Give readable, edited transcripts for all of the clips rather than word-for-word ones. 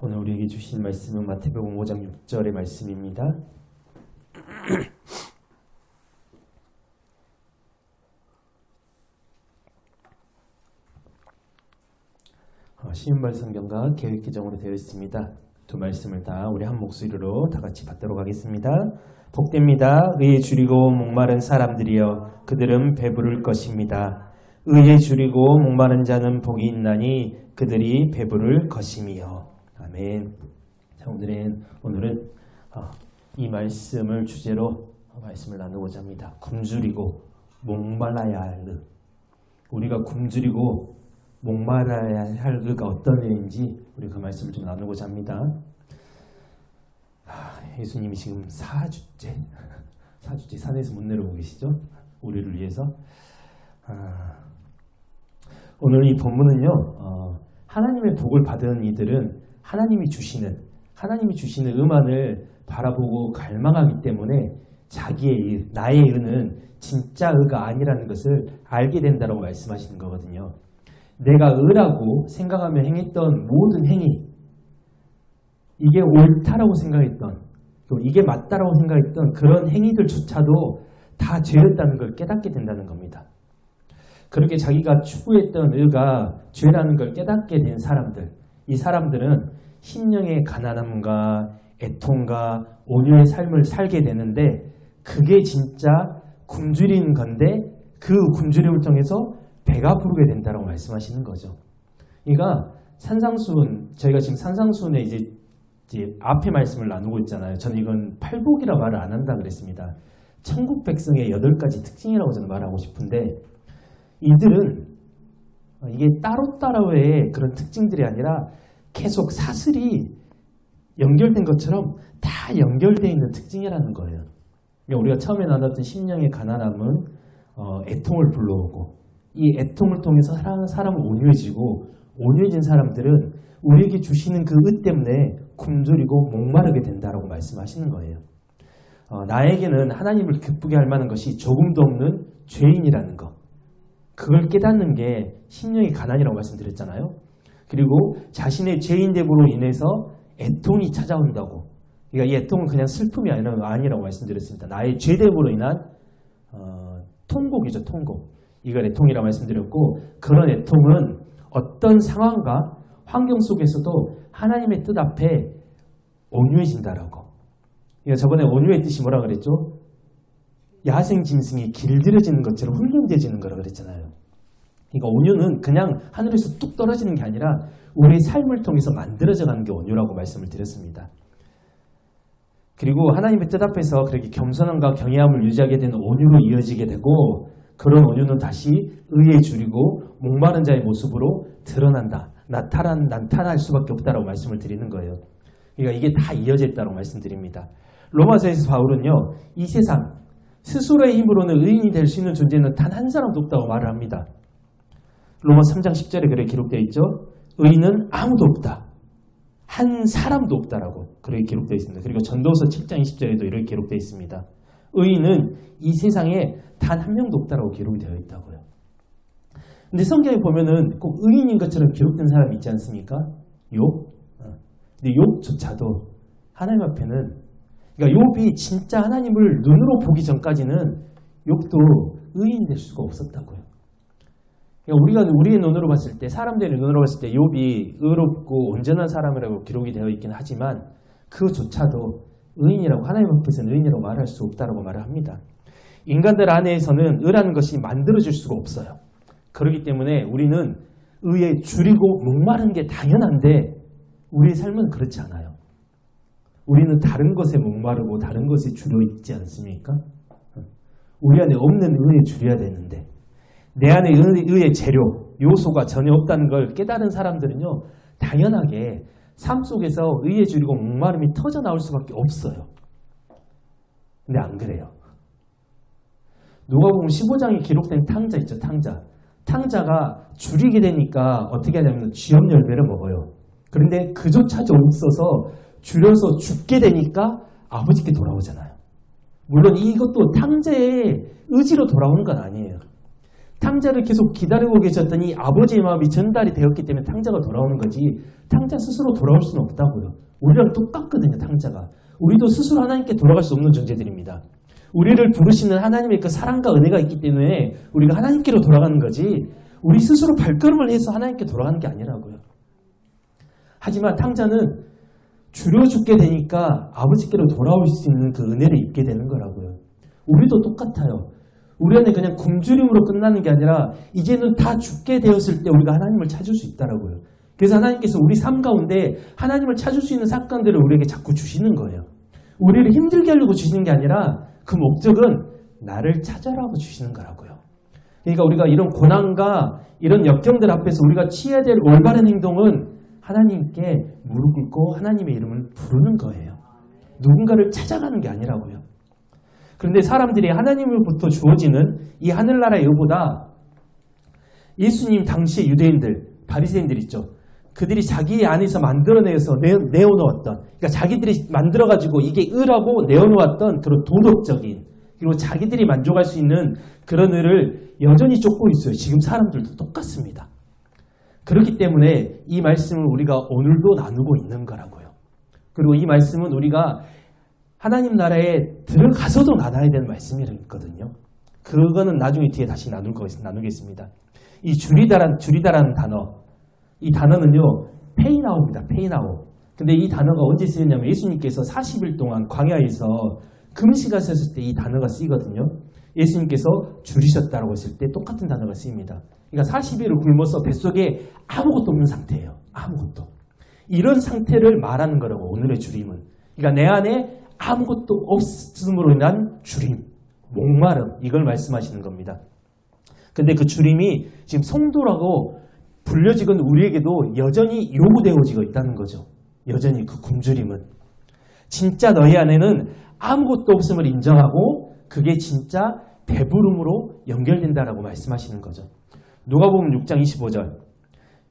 오늘 우리에게 주신 말씀은 마태복음 5장 6절의 말씀입니다. 시음발 성경과 계획기정으로 되어 있습니다. 두 말씀을 다 우리 한 목소리로 다 같이 받도록 하겠습니다. 복됩니다. 의에 줄이고 목마른 사람들이여 그들은 배부를 것입니다. 의에 줄이고 목마른 자는 복이 있나니 그들이 배부를 것임이요. 아멘. 자, 오늘은 이 말씀을 주제로 말씀을 나누고자 합니다. 굶주리고 목말라야 할 의. 우리가 굶주리고 목말라야 할 의가 어떤 의인지 우리 그 말씀을 좀 나누고자 합니다. 예수님이 지금 4주째 산에서 못 내려오고 계시죠? 우리를 위해서. 오늘 이 본문은요, 하나님의 복을 받은 이들은 하나님이 주시는 의만을 바라보고 갈망하기 때문에 자기의 의, 나의 의는 진짜 의가 아니라는 것을 알게 된다고 말씀하시는 거거든요. 내가 의라고 생각하며 행했던 모든 행위, 이게 옳다라고 생각했던, 또 이게 맞다라고 생각했던 그런 행위들조차도 다 죄였다는 걸 깨닫게 된다는 겁니다. 그렇게 자기가 추구했던 의가 죄라는 걸 깨닫게 된 사람들, 이 사람들은 심령의 가난함과 애통과 온유의 삶을 살게 되는데 그게 진짜 굶주리는 건데 그 굶주림을 통해서 배가 부르게 된다고 말씀하시는 거죠. 그러니까 산상수훈, 저희가 지금 산상수훈에 이제 앞에 말씀을 나누고 있잖아요. 저는 이건 팔복이라 말을 안 한다 그랬습니다. 천국 백성의 8가지 특징이라고 저는 말하고 싶은데 이들은 이게 따로따로의 그런 특징들이 아니라 계속 사슬이 연결된 것처럼 다 연결되어 있는 특징이라는 거예요. 그러니까 우리가 처음에 나눴던 심령의 가난함은 애통을 불러오고 이 애통을 통해서 사람은 온유해지고 온유해진 사람들은 우리에게 주시는 그 의 때문에 굶주리고 목마르게 된다라고 말씀하시는 거예요. 나에게는 하나님을 기쁘게 할 만한 것이 조금도 없는 죄인이라는 것. 그걸 깨닫는 게 심령의 가난이라고 말씀드렸잖아요. 그리고 자신의 죄인됨으로 인해서 애통이 찾아온다고. 그러니까 이 애통은 그냥 슬픔이 아니라고 말씀드렸습니다. 나의 죄됨으로 인한 통곡이죠, 통곡. 이걸 애통이라고 말씀드렸고 그런 애통은 어떤 상황과 환경 속에서도 하나님의 뜻 앞에 온유해진다라고. 그러니까 저번에 온유의 뜻이 뭐라 그랬죠? 야생 짐승이 길들여지는 것처럼 훈련되어지는 거라 그랬잖아요. 그러니까 온유는 그냥 하늘에서 뚝 떨어지는 게 아니라 우리의 삶을 통해서 만들어져 가는 게 온유라고 말씀을 드렸습니다. 그리고 하나님의 뜻 앞에서 그렇게 겸손함과 경외함을 유지하게 되는 온유로 이어지게 되고 그런 온유는 다시 의에 줄이고 목마른 자의 모습으로 드러난다. 나타날 수밖에 없다라고 말씀을 드리는 거예요. 그러니까 이게 다 이어져 있다고 말씀드립니다. 로마서에서 바울은요, 이 세상 스스로의 힘으로는 의인이 될 수 있는 존재는 단 한 사람도 없다고 말을 합니다. 로마 3장 10절에 그렇게 기록되어 있죠. 의인은 아무도 없다. 한 사람도 없다라고 그렇게 기록되어 있습니다. 그리고 전도서 7장 20절에도 이렇게 기록되어 있습니다. 의인은 이 세상에 단 한 명도 없다라고 기록이 되어 있다고요. 근데 성경에 보면은 꼭 의인인 것처럼 기록된 사람이 있지 않습니까? 욥. 근데 욥조차도 하나님 앞에는, 그러니까 욥이 진짜 하나님을 눈으로 보기 전까지는 욥도 의인이 될 수가 없었다고요. 그러니까 우리가 우리의 눈으로 봤을 때, 사람들의 눈으로 봤을 때 욥이 의롭고 온전한 사람이라고 기록이 되어 있긴 하지만 그조차도 의인이라고, 하나님 앞에서는 의인이라고 말할 수 없다라고 말을 합니다. 인간들 안에서는 의라는 것이 만들어질 수가 없어요. 그렇기 때문에 우리는 의에 줄이고 목마른 게 당연한데 우리의 삶은 그렇지 않아요. 우리는 다른 것에 목마르고 다른 것에 줄여 있지 않습니까? 우리 안에 없는 의에 줄여야 되는데 내 안에 의의 재료, 요소가 전혀 없다는 걸 깨달은 사람들은요, 당연하게 삶 속에서 의에 줄이고 목마름이 터져 나올 수밖에 없어요. 근데 안 그래요. 누가복음 15장에 기록된 탕자 있죠, 탕자. 탕자가 줄이게 되니까 어떻게 하냐면 쥐업 열매를 먹어요. 그런데 그조차도 없어서 줄여서 죽게 되니까 아버지께 돌아오잖아요. 물론 이것도 탕자의 의지로 돌아오는 건 아니에요. 탕자를 계속 기다리고 계셨더니 아버지의 마음이 전달이 되었기 때문에 탕자가 돌아오는 거지 탕자 스스로 돌아올 수는 없다고요. 우리랑 똑같거든요. 탕자가. 우리도 스스로 하나님께 돌아갈 수 없는 존재들입니다. 우리를 부르시는 하나님의 그 사랑과 은혜가 있기 때문에 우리가 하나님께로 돌아가는 거지 우리 스스로 발걸음을 해서 하나님께 돌아가는 게 아니라고요. 하지만 탕자는 줄여 죽게 되니까 아버지께로 돌아올 수 있는 그 은혜를 입게 되는 거라고요. 우리도 똑같아요. 우리 안에 그냥 굶주림으로 끝나는 게 아니라 이제는 다 죽게 되었을 때 우리가 하나님을 찾을 수 있다라고요. 그래서 하나님께서 우리 삶 가운데 하나님을 찾을 수 있는 사건들을 우리에게 자꾸 주시는 거예요. 우리를 힘들게 하려고 주시는 게 아니라 그 목적은 나를 찾아라고 주시는 거라고요. 그러니까 우리가 이런 고난과 이런 역경들 앞에서 우리가 취해야 될 올바른 행동은 하나님께 무릎 꿇고 하나님의 이름을 부르는 거예요. 누군가를 찾아가는 게 아니라고요. 그런데 사람들이 하나님으로부터 주어지는 이 하늘나라의 의보다 예수님 당시의 유대인들, 바리새인들 있죠. 그들이 자기 안에서 만들어내서 내어놓았던, 그러니까 자기들이 만들어가지고 이게 의라고 내어놓았던 그런 도덕적인, 그리고 자기들이 만족할 수 있는 그런 의를 여전히 쫓고 있어요. 지금 사람들도 똑같습니다. 그렇기 때문에 이 말씀을 우리가 오늘도 나누고 있는 거라고요. 그리고 이 말씀은 우리가 하나님 나라에 들어가서도 나눠야 되는 말씀이거든요. 그거는 나중에 뒤에 다시 나누겠습니다. 이 줄이다라는 단어, 이 단어는요, 페이나오입니다. 페이나오. 근데 이 단어가 언제 쓰였냐면 예수님께서 40일 동안 광야에서 금식하셨을 때 이 단어가 쓰이거든요. 예수님께서 줄이셨다라고 했을 때 똑같은 단어가 쓰입니다. 그러니까 40일을 굶어서 뱃속에 아무것도 없는 상태예요. 아무것도. 이런 상태를 말하는 거라고, 오늘의 줄임은. 그러니까 내 안에 아무것도 없음으로 인한 줄임, 목마름, 이걸 말씀하시는 겁니다. 근데 그 줄임이 지금 성도라고 불려지건 우리에게도 여전히 요구되어지고 있다는 거죠. 여전히 그 굶주림은. 진짜 너희 안에는 아무것도 없음을 인정하고 그게 진짜 배부름으로 연결된다라고 말씀하시는 거죠. 누가복음 6장 25절.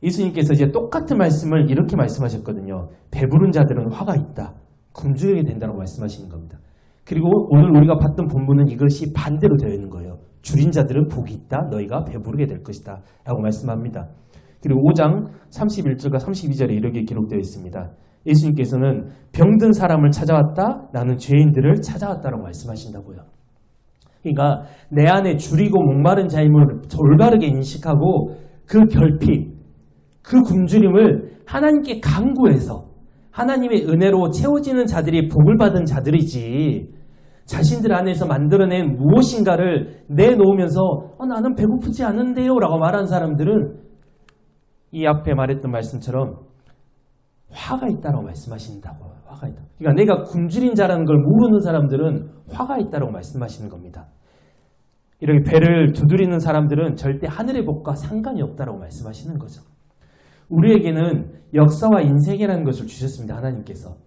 예수님께서 이제 똑같은 말씀을 이렇게 말씀하셨거든요. 배부른 자들은 화가 있다. 굶주리게 된다고 말씀하시는 겁니다. 그리고 오늘 우리가 봤던 본문은 이것이 반대로 되어 있는 거예요. 줄인 자들은 복이 있다. 너희가 배부르게 될 것이다. 라고 말씀합니다. 그리고 5장 31절과 32절에 이렇게 기록되어 있습니다. 예수님께서는 병든 사람을 찾아왔다. 나는 죄인들을 찾아왔다라고 말씀하신다고요. 그러니까 내 안에 줄이고 목마른 자임을 올바르게 인식하고 그 결핍, 그 굶주림을 하나님께 간구해서 하나님의 은혜로 채워지는 자들이 복을 받은 자들이지, 자신들 안에서 만들어낸 무엇인가를 내놓으면서 나는 배고프지 않은데요 라고 말하는 사람들은 이 앞에 말했던 말씀처럼 화가 있다라고 말씀하신다고. 화가 있다. 그러니까 내가 굶주린 자라는 걸 모르는 사람들은 화가 있다라고 말씀하시는 겁니다. 이렇게 배를 두드리는 사람들은 절대 하늘의 복과 상관이 없다라고 말씀하시는 거죠. 우리에게는 역사와 인생이라는 것을 주셨습니다. 하나님께서.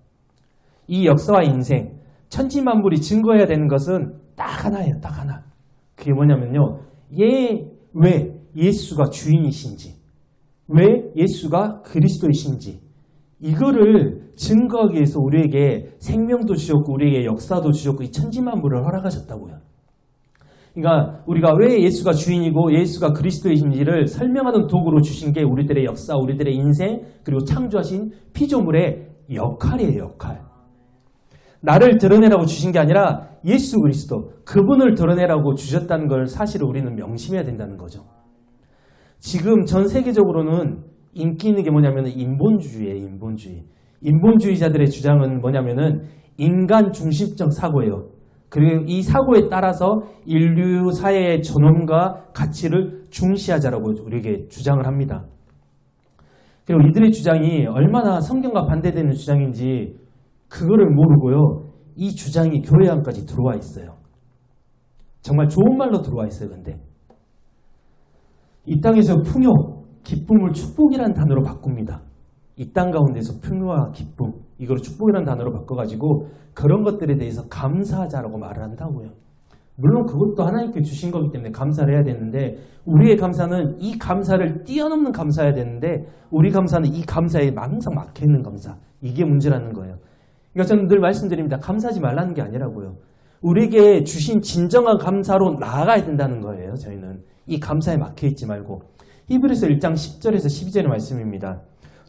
이 역사와 인생, 천지만물이 증거해야 되는 것은 딱 하나예요. 딱 하나. 그게 뭐냐면요. 왜 예수가 주인이신지, 왜 예수가 그리스도이신지, 이거를 증거하기 위해서 우리에게 생명도 주셨고 우리에게 역사도 주셨고 이 천지만물을 허락하셨다고요. 그러니까 우리가 왜 예수가 주인이고 예수가 그리스도이신지를 설명하는 도구로 주신 게 우리들의 역사, 우리들의 인생, 그리고 창조하신 피조물의 역할이에요. 역할. 나를 드러내라고 주신 게 아니라 예수 그리스도, 그분을 드러내라고 주셨다는 걸 사실은 우리는 명심해야 된다는 거죠. 지금 전 세계적으로는 인기 있는 게 뭐냐면 인본주의예요. 인본주의. 인본주의자들의 주장은 뭐냐면은 인간 중심적 사고예요. 그리고 이 사고에 따라서 인류 사회의 존엄과 가치를 중시하자라고 우리에게 주장을 합니다. 그리고 이들의 주장이 얼마나 성경과 반대되는 주장인지 그거를 모르고요. 이 주장이 교회 안까지 들어와 있어요. 정말 좋은 말로 들어와 있어요. 근데 이 땅에서 풍요, 기쁨을 축복이라는 단어로 바꿉니다. 이 땅 가운데서 풍요와 기쁨, 이걸 축복이라는 단어로 바꿔가지고 그런 것들에 대해서 감사하자라고 말을 한다고요. 물론 그것도 하나님께 주신 거기 때문에 감사를 해야 되는데 우리의 감사는 이 감사를 뛰어넘는 감사해야 되는데 우리 감사는 이 감사에 항상 막혀있는 감사. 이게 문제라는 거예요. 그러니까 저는 늘 말씀드립니다. 감사하지 말라는 게 아니라고요. 우리에게 주신 진정한 감사로 나아가야 된다는 거예요. 저희는. 이 감사에 막혀있지 말고. 히브리서 1장 10절에서 12절의 말씀입니다.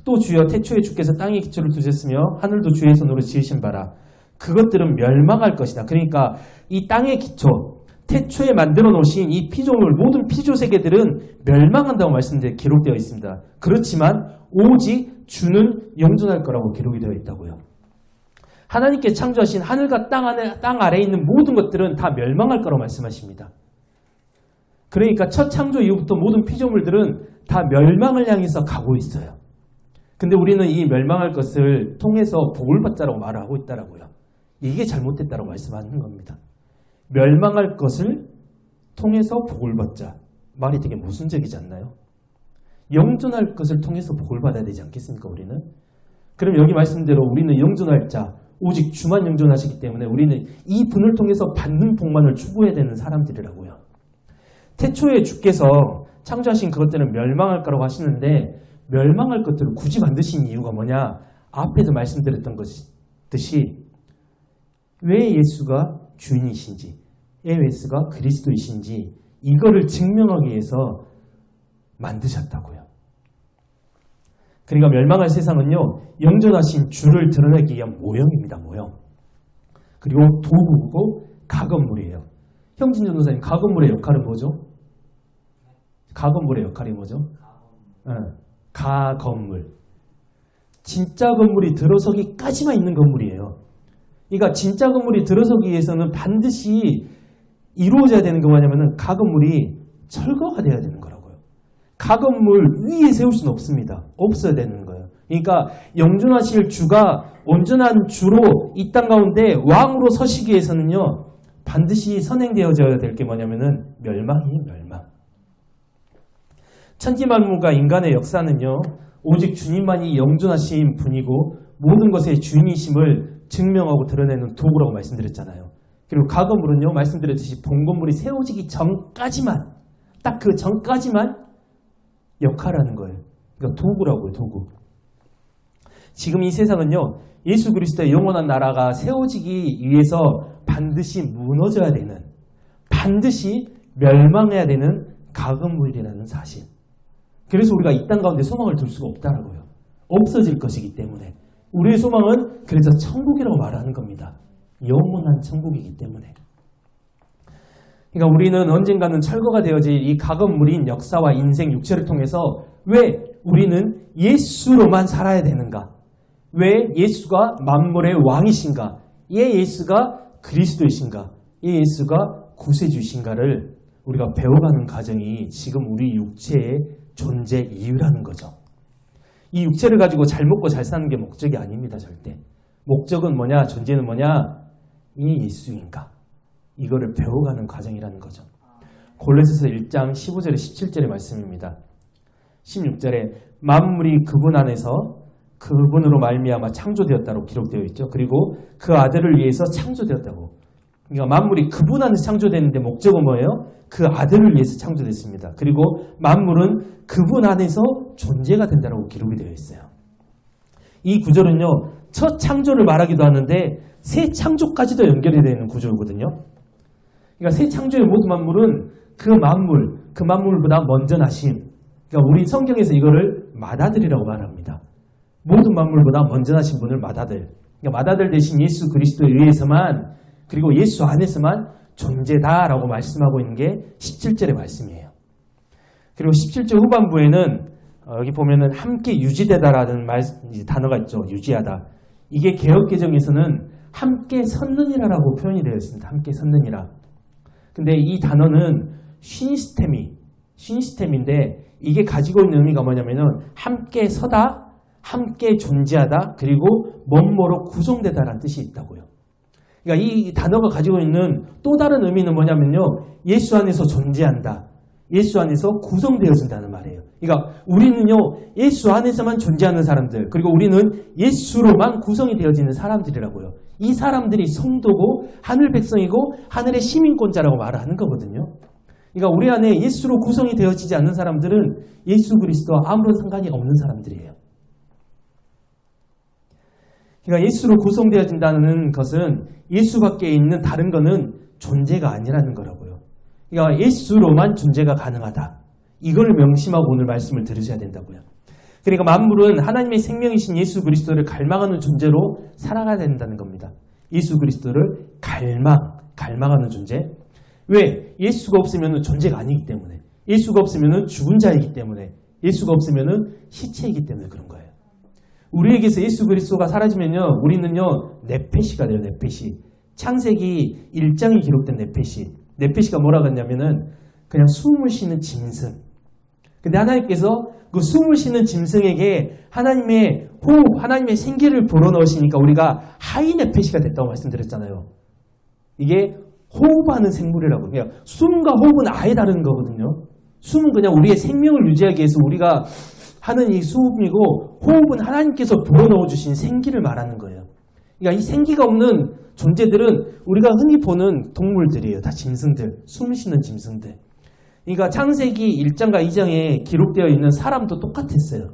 또 주여 태초에 주께서 땅에 기초를 두셨으며 하늘도 주의 손으로 지으신 바라. 그것들은 멸망할 것이다. 그러니까 이 땅의 기초, 태초에 만들어 놓으신 이 피조물, 모든 피조 세계들은 멸망한다고 말씀되어 기록되어 있습니다. 그렇지만 오직 주는 영존할 거라고 기록이 되어 있다고요. 하나님께 창조하신 하늘과 땅 아래에 있는 모든 것들은 다 멸망할 거라고 말씀하십니다. 그러니까 첫 창조 이후부터 모든 피조물들은 다 멸망을 향해서 가고 있어요. 근데 우리는 이 멸망할 것을 통해서 복을 받자라고 말을 하고 있다라고요. 이게 잘못됐다고 말씀하는 겁니다. 멸망할 것을 통해서 복을 받자. 말이 되게 모순적이지 않나요? 영존할 것을 통해서 복을 받아야 되지 않겠습니까, 우리는? 그럼 여기 말씀대로 우리는 영존할 자, 오직 주만 영존하시기 때문에 우리는 이 분을 통해서 받는 복만을 추구해야 되는 사람들이라고요. 태초에 주께서 창조하신 그것들은 멸망할 거라고 하시는데 멸망할 것들을 굳이 만드신 이유가 뭐냐? 앞에서 말씀드렸던 것듯이 왜 예수가 주인이신지, 왜 예수가 그리스도이신지 이거를 증명하기 위해서 만드셨다고요. 그러니까 멸망할 세상은요, 영존하신 주를 드러내기 위한 모형입니다. 모형. 그리고 도구고 가건물이에요. 형진 전도사님, 가건물의 역할은 뭐죠? 가건물의 역할이 뭐죠? 가건물. 진짜 건물이 들어서기까지만 있는 건물이에요. 그러니까 진짜 건물이 들어서기 위해서는 반드시 이루어져야 되는 게 뭐냐면은 가건물이 철거가 돼야 되는 거라고요. 가건물 위에 세울 수는 없습니다. 없어야 되는 거예요. 그러니까 영존하실 주가 온전한 주로 이 땅 가운데 왕으로 서시기 위해서는요, 반드시 선행되어져야 될 게 뭐냐면은 멸망이에요, 멸망. 천지만물과 인간의 역사는요, 오직 주님만이 영존하신 분이고 모든 것의 주인이심을 증명하고 드러내는 도구라고 말씀드렸잖아요. 그리고 가건물은요, 말씀드렸듯이 본건물이 세워지기 전까지만, 딱 그 전까지만 역할을 하는 거예요. 그러니까 도구라고요, 도구. 지금 이 세상은요, 예수 그리스도의 영원한 나라가 세워지기 위해서 반드시 무너져야 되는, 반드시 멸망해야 되는 가건물이라는 사실. 그래서 우리가 이 땅 가운데 소망을 둘 수가 없다라고요. 없어질 것이기 때문에. 우리의 소망은 그래서 천국이라고 말하는 겁니다. 영원한 천국이기 때문에. 그러니까 우리는 언젠가는 철거가 되어질 이 가건물인 역사와 인생, 육체를 통해서 왜 우리는 예수로만 살아야 되는가? 왜 예수가 만물의 왕이신가? 예, 예수가 그리스도이신가? 예, 예수가 구세주이신가를 우리가 배워가는 과정이 지금 우리 육체의 존재 이유라는 거죠. 이 육체를 가지고 잘 먹고 잘 사는 게 목적이 아닙니다. 절대. 목적은 뭐냐? 존재는 뭐냐? 이 예수인가? 이거를 배워가는 과정이라는 거죠. 골로새서 1장 15절에 17절의 말씀입니다. 16절에 만물이 그분 안에서 그분으로 말미암아 창조되었다고 기록되어 있죠. 그리고 그 아들을 위해서 창조되었다고. 그러니까 만물이 그분 안에서 창조되는데 목적은 뭐예요? 그 아들을 위해서 창조됐습니다. 그리고 만물은 그분 안에서 존재가 된다고 기록이 되어 있어요. 이 구절은요, 첫 창조를 말하기도 하는데 새 창조까지도 연결이 되는 구조거든요. 그러니까 새 창조의 모든 만물은 그 만물보다 먼저 나신, 그러니까 우리 성경에서 이거를 맏아들이라고 말합니다. 모든 만물보다 먼저 나신 분을 맏아들. 그러니까 맏아들 대신 예수 그리스도에 의해서만, 그리고 예수 안에서만 존재다라고 말씀하고 있는 게 17절의 말씀이에요. 그리고 17절 후반부에는 여기 보면은 함께 유지되다라는 단어가 있죠. 유지하다. 이게 개역개정에서는 함께 섰느니라라고 표현이 되어 있습니다. 함께 섰느니라. 근데 이 단어는 시니스템인데 이게 가지고 있는 의미가 뭐냐면은 함께 서다, 함께 존재하다, 그리고 뭐뭐로 구성되다라는 뜻이 있다고요. 그러니까 이 단어가 가지고 있는 또 다른 의미는 뭐냐면요, 예수 안에서 존재한다, 예수 안에서 구성되어진다는 말이에요. 그러니까 우리는요, 예수 안에서만 존재하는 사람들, 그리고 우리는 예수로만 구성이 되어지는 사람들이라고요. 이 사람들이 성도고 하늘 백성이고 하늘의 시민권자라고 말을 하는 거거든요. 그러니까 우리 안에 예수로 구성이 되어지지 않는 사람들은 예수 그리스도와 아무런 상관이 없는 사람들이에요. 그러니까 예수로 구성되어진다는 것은 예수 밖에 있는 다른 거는 존재가 아니라는 거라고요. 그러니까 예수로만 존재가 가능하다. 이걸 명심하고 오늘 말씀을 들으셔야 된다고요. 그러니까 만물은 하나님의 생명이신 예수 그리스도를 갈망하는 존재로 살아가야 된다는 겁니다. 예수 그리스도를 갈망하는 존재. 왜? 예수가 없으면 존재가 아니기 때문에. 예수가 없으면 죽은 자이기 때문에. 예수가 없으면 시체이기 때문에 그런 거예요. 우리에게서 예수 그리스도가 사라지면요, 우리는요, 네페시가 돼요, 네페시. 창세기 1장이 기록된 네페시. 네페시가 뭐라고 했냐면은 그냥 숨을 쉬는 짐승. 근데 하나님께서 그 숨을 쉬는 짐승에게 하나님의 호흡, 하나님의 생기를 불어넣으시니까 우리가 하이 네페시가 됐다고 말씀드렸잖아요. 이게 호흡하는 생물이라고. 그냥 숨과 호흡은 아예 다른 거거든요. 숨은 그냥 우리의 생명을 유지하기 위해서 우리가 하는 이 수음이고, 호흡은 하나님께서 불어넣어 주신 생기를 말하는 거예요. 그러니까 이 생기가 없는 존재들은 우리가 흔히 보는 동물들이에요. 다 짐승들, 숨 쉬는 짐승들. 그러니까 창세기 1장과 2장에 기록되어 있는 사람도 똑같았어요.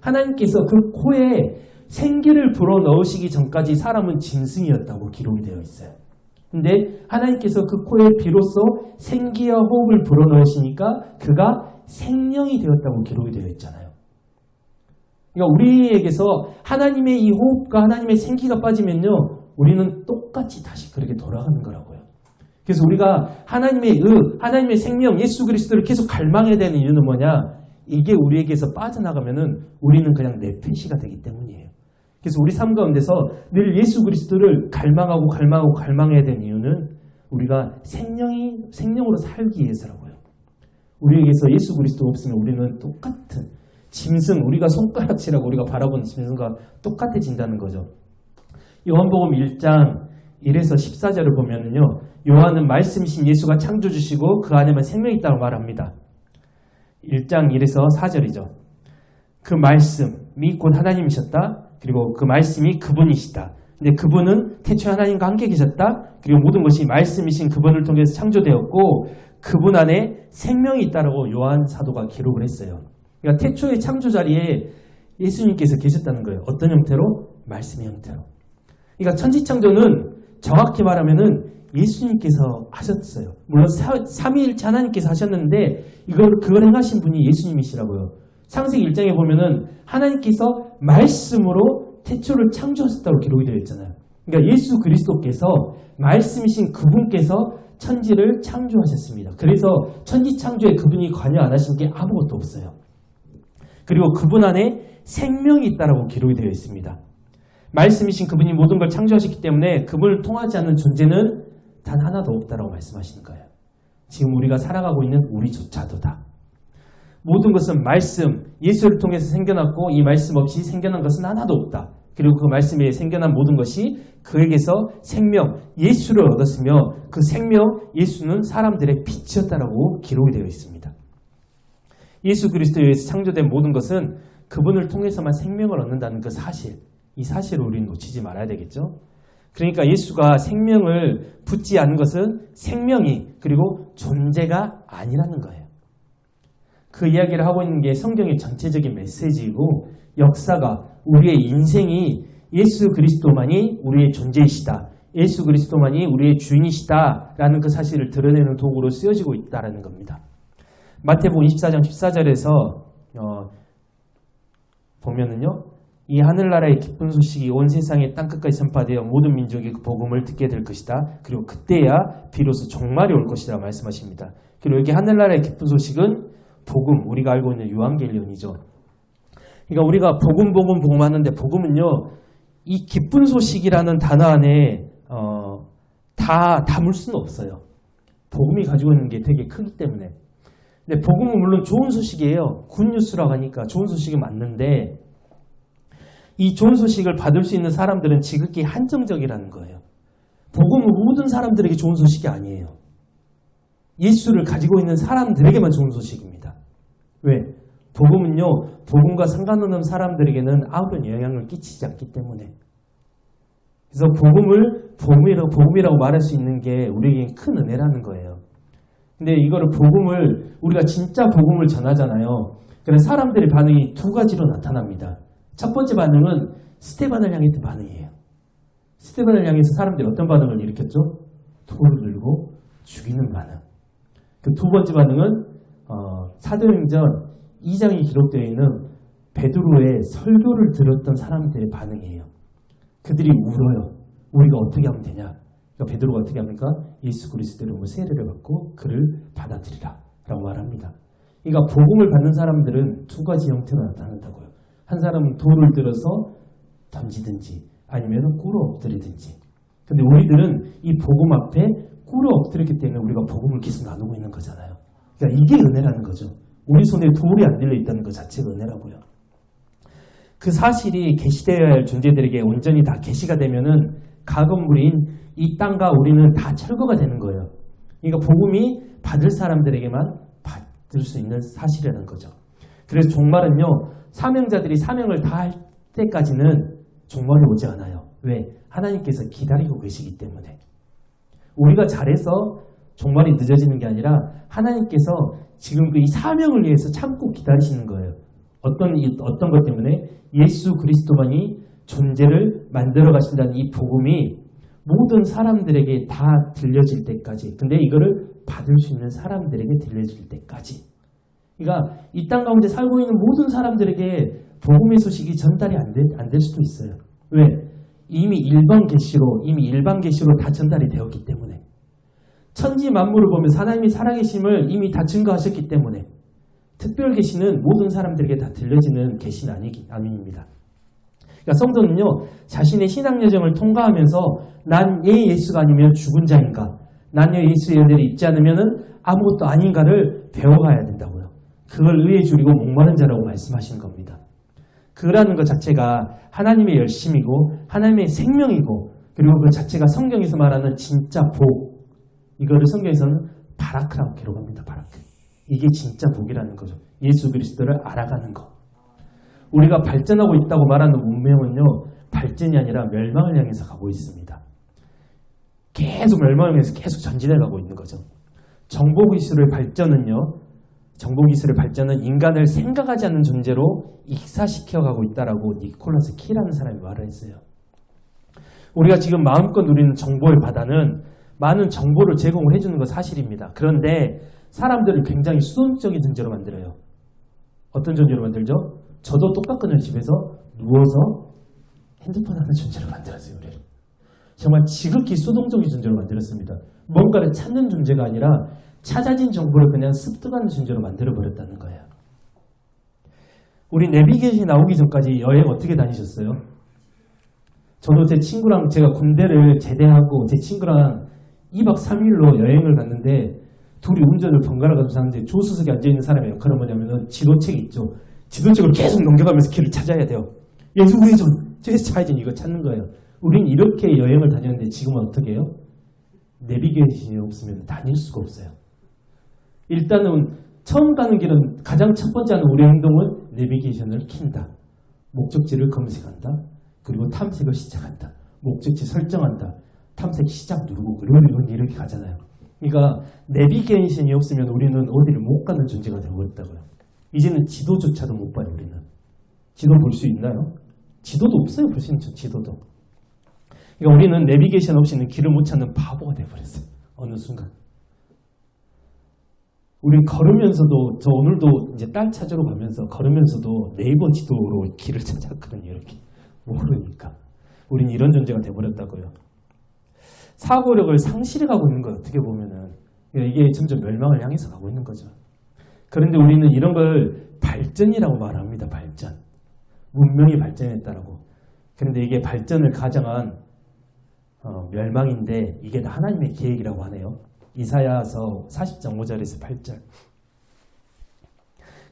하나님께서 그 코에 생기를 불어넣으시기 전까지 사람은 짐승이었다고 기록이 되어 있어요. 근데 하나님께서 그 코에 비로소 생기와 호흡을 불어넣으시니까 그가 생명이 되었다고 기록이 되어 있잖아요. 그러니까 우리에게서 하나님의 이 호흡과 하나님의 생기가 빠지면요, 우리는 똑같이 다시 그렇게 돌아가는 거라고요. 그래서 우리가 하나님의 하나님의 생명, 예수 그리스도를 계속 갈망해야 되는 이유는 뭐냐? 이게 우리에게서 빠져나가면은 우리는 그냥 네페시가 되기 때문이에요. 그래서 우리 삶 가운데서 늘 예수 그리스도를 갈망해야 되는 이유는 우리가 생명으로 살기 위해서라고요. 우리에게서 예수 그리스도가 없으면 우리는 똑같은 짐승, 우리가 손가락질하고 우리가 바라보는 짐승과 똑같아진다는 거죠. 요한복음 1장 1에서 14절을 보면은요, 요한은 말씀이신 예수가 창조주시고 그 안에만 생명이 있다고 말합니다. 1장 1에서 4절이죠. 그 말씀이 곧 하나님이셨다. 그리고 그 말씀이 그분이시다. 근데 그분은 태초에 하나님과 함께 계셨다. 그리고 모든 것이 말씀이신 그분을 통해서 창조되었고 그분 안에 생명이 있다라고 요한 사도가 기록을 했어요. 그러니까 태초의 창조 자리에 예수님께서 계셨다는 거예요. 어떤 형태로? 말씀의 형태로. 그러니까 천지창조는 정확히 말하면은 예수님께서 하셨어요. 물론 삼위일체 하나님께서 하셨는데 그걸 행하신 분이 예수님이시라고요. 창세기 1장에 보면은 하나님께서 말씀으로 태초를 창조하셨다고 기록이 되어 있잖아요. 그러니까 예수 그리스도께서 말씀이신 그분께서 천지를 창조하셨습니다. 그래서 천지 창조에 그분이 관여 안 하신 게 아무것도 없어요. 그리고 그분 안에 생명이 있다라고 기록이 되어 있습니다. 말씀이신 그분이 모든 걸 창조하셨기 때문에 그분을 통하지 않는 존재는 단 하나도 없다라고 말씀하시는 거예요. 지금 우리가 살아가고 있는 우리조차도 다. 모든 것은 말씀, 예수를 통해서 생겨났고 이 말씀 없이 생겨난 것은 하나도 없다. 그리고 그 말씀에 생겨난 모든 것이 그에게서 생명, 예수를 얻었으며 그 생명, 예수는 사람들의 빛이었다라고 기록이 되어 있습니다. 예수 그리스도에 의해서 창조된 모든 것은 그분을 통해서만 생명을 얻는다는 그 사실, 이 사실을 우리는 놓치지 말아야 되겠죠. 그러니까 예수가 생명을 붙지 않은 것은 생명이 그리고 존재가 아니라는 거예요. 그 이야기를 하고 있는 게 성경의 전체적인 메시지이고 역사가 우리의 인생이 예수 그리스도만이 우리의 존재이시다. 예수 그리스도만이 우리의 주인이시다라는 그 사실을 드러내는 도구로 쓰여지고 있다는 겁니다. 마태복음 24장 14절에서 보면은요. 이 하늘나라의 기쁜 소식이 온 세상의 땅끝까지 전파되어 모든 민족이 그 복음을 듣게 될 것이다. 그리고 그때야 비로소 종말이 올 것이라 말씀하십니다. 그리고 여기 하늘나라의 기쁜 소식은 복음, 우리가 알고 있는 유한겔리온이죠. 그러니까 우리가 복음 하는데 복음은요. 이 기쁜 소식이라는 단어 안에 다 담을 수는 없어요. 복음이 가지고 있는 게 되게 크기 때문에. 근데 복음은 물론 좋은 소식이에요. 굿뉴스라고 하니까 좋은 소식이 맞는데 이 좋은 소식을 받을 수 있는 사람들은 지극히 한정적이라는 거예요. 복음은 모든 사람들에게 좋은 소식이 아니에요. 예수를 가지고 있는 사람들에게만 좋은 소식입니다. 왜? 복음은요. 복음과 상관없는 사람들에게는 아무런 영향을 끼치지 않기 때문에. 그래서 복음을 복음이라고 말할 수 있는 게 우리에게 큰 은혜라는 거예요. 근데 이거를 우리가 진짜 복음을 전하잖아요. 그래서 사람들의 반응이 두 가지로 나타납니다. 첫 번째 반응은 스데반을 향했던 반응이에요. 스데반을 향해서 사람들이 어떤 반응을 일으켰죠? 돌을 들고 죽이는 반응. 그 두 번째 반응은 사도행전 2장에 기록되어 있는 베드로의 설교를 들었던 사람들의 반응이에요. 그들이 울어요. 우리가 어떻게 하면 되냐? 그러니까 베드로가 어떻게 합니까? 예수 그리스도의 이름으로 세례를 받고 그를 받아들이라 라고 말합니다. 그러니까 복음을 받는 사람들은 두 가지 형태로 나타난다고요. 한 사람은 돌을 들어서 던지든지 아니면 꿇어 엎드리든지. 근데 우리들은 이 복음 앞에 꿇어 엎드렸기 때문에 우리가 복음을 계속 나누고 있는 거잖아요. 그러니까 이게 은혜라는 거죠. 우리 손에 돌이 안 들려 있다는 것 자체가 은혜라고요. 그 사실이 계시되어야 할 존재들에게 온전히 다 계시가 되면은 가건물인 이 땅과 우리는 다 철거가 되는 거예요. 그러니까 복음이 받을 사람들에게만 받을 수 있는 사실이라는 거죠. 그래서 종말은요, 사명자들이 사명을 다 할 때까지는 종말이 오지 않아요. 왜? 하나님께서 기다리고 계시기 때문에. 우리가 잘해서 종말이 늦어지는 게 아니라 하나님께서 지금 그 이 사명을 위해서 참고 기다리시는 거예요. 어떤 것 때문에? 예수 그리스도만이 존재를 만들어 가신다는 이 복음이 모든 사람들에게 다 들려질 때까지, 근데 이거를 받을 수 있는 사람들에게 들려질 때까지. 그러니까 이 땅 가운데 살고 있는 모든 사람들에게 복음의 소식이 전달이 안 될 수도 있어요. 왜? 이미 일반 계시로 다 전달이 되었기 때문에. 천지 만물을 보면서 하나님이 살아계심을 이미 다 증거하셨기 때문에 특별 계시는 모든 사람들에게 다 들려지는 계시는 아닙니다. 그러니까 성도는요, 자신의 신앙 여정을 통과하면서 난 왜 예수가 아니면 죽은 자인가? 난 왜 예수의 은혜를 입지 않으면 아무것도 아닌가를 배워가야 된다고요. 그걸 의에 줄이고 목마른 자라고 말씀하시는 겁니다. 그라는 것 자체가 하나님의 열심이고 하나님의 생명이고, 그리고 그 자체가 성경에서 말하는 진짜 복, 이거를 성경에서는 바라크라고 기록합니다. 바라크. 이게 진짜 복이라는 거죠. 예수 그리스도를 알아가는 것. 우리가 발전하고 있다고 말하는 문명은요, 발전이 아니라 멸망을 향해서 가고 있습니다. 계속 멸망을 향해서 계속 전진해 가고 있는 거죠. 정보기술의 발전은 인간을 생각하지 않는 존재로 익사시켜 가고 있다라고 니콜라스 키라는 사람이 말을 했어요. 우리가 지금 마음껏 누리는 정보의 바다는 많은 정보를 제공을 해주는 건 사실입니다. 그런데 사람들을 굉장히 수동적인 존재로 만들어요. 어떤 존재로 만들죠? 저도 똑같거든요. 집에서 누워서 핸드폰 하는 존재로 만들었어요. 우리를. 정말 지극히 수동적인 존재로 만들었습니다. 뭔가를 찾는 존재가 아니라 찾아진 정보를 그냥 습득하는 존재로 만들어버렸다는 거예요. 우리 내비게이션이 나오기 전까지 여행 어떻게 다니셨어요? 저도 제 친구랑, 제가 군대를 제대하고 제 친구랑 2박 3일로 여행을 갔는데 둘이 운전을 번갈아 가면서 하는데 조수석에 앉아있는 사람의 역할은 뭐냐면 지도책이 있죠. 지도책을 계속 넘겨가면서 길을 찾아야 돼요. 여기서 우회전, 저기서 좌회전, 이거 찾는 거예요. 우린 이렇게 여행을 다녔는데 지금은 어떻게 해요? 내비게이션이 없으면 다닐 수가 없어요. 일단은 처음 가는 길은 가장 첫 번째 하는 우리의 행동은 내비게이션을 킨다. 목적지를 검색한다. 그리고 탐색을 시작한다. 목적지 설정한다. 탐색 시작 누르고 그리고 이렇게 가잖아요. 그러니까 내비게이션이 없으면 우리는 어디를 못 가는 존재가 되어버렸다고요. 이제는 지도조차도 못 봐요. 우리는. 지도 볼 수 있나요? 지도도 없어요. 볼 수 있는 지도도. 그러니까 우리는 내비게이션 없이는 길을 못 찾는 바보가 되어버렸어요. 어느 순간. 우리 걸으면서도, 저 오늘도 이제 딸 찾으러 가면서 걸으면서도 네이버 지도로 길을 찾았거든요. 이렇게. 모르니까. 우린 이런 존재가 되어버렸다고요. 사고력을 상실해 가고 있는 거예요. 어떻게 보면은. 이게 점점 멸망을 향해서 가고 있는 거죠. 그런데 우리는 이런 걸 발전이라고 말합니다. 발전. 문명이 발전했다라고. 그런데 이게 발전을 가정한 멸망인데 이게 다 하나님의 계획이라고 하네요. 이사야서 40장 5절에서 8절.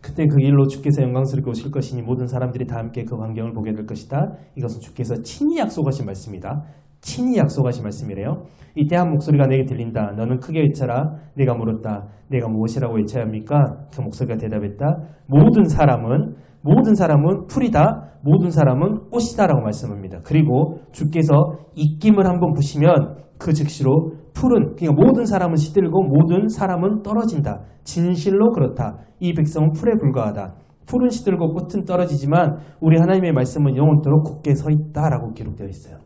그때 그 일로 주께서 영광스럽게 오실 것이니 모든 사람들이 다 함께 그 광경을 보게 될 것이다. 이것은 주께서 친히 약속하신 말씀이다. 친히 약속하신 말씀이래요. 이때 한 목소리가 내게 들린다. 너는 크게 외쳐라. 내가 물었다. 내가 무엇이라고 외쳐야 합니까? 그 목소리가 대답했다. 모든 사람은 풀이다. 모든 사람은 꽃이다 라고 말씀합니다. 그리고 주께서 입김을 한번 부시면 그 즉시로 풀은, 그러니까 모든 사람은 시들고 모든 사람은 떨어진다. 진실로 그렇다. 이 백성은 풀에 불과하다. 풀은 시들고 꽃은 떨어지지만 우리 하나님의 말씀은 영원토록 굳게 서 있다라고 기록되어 있어요.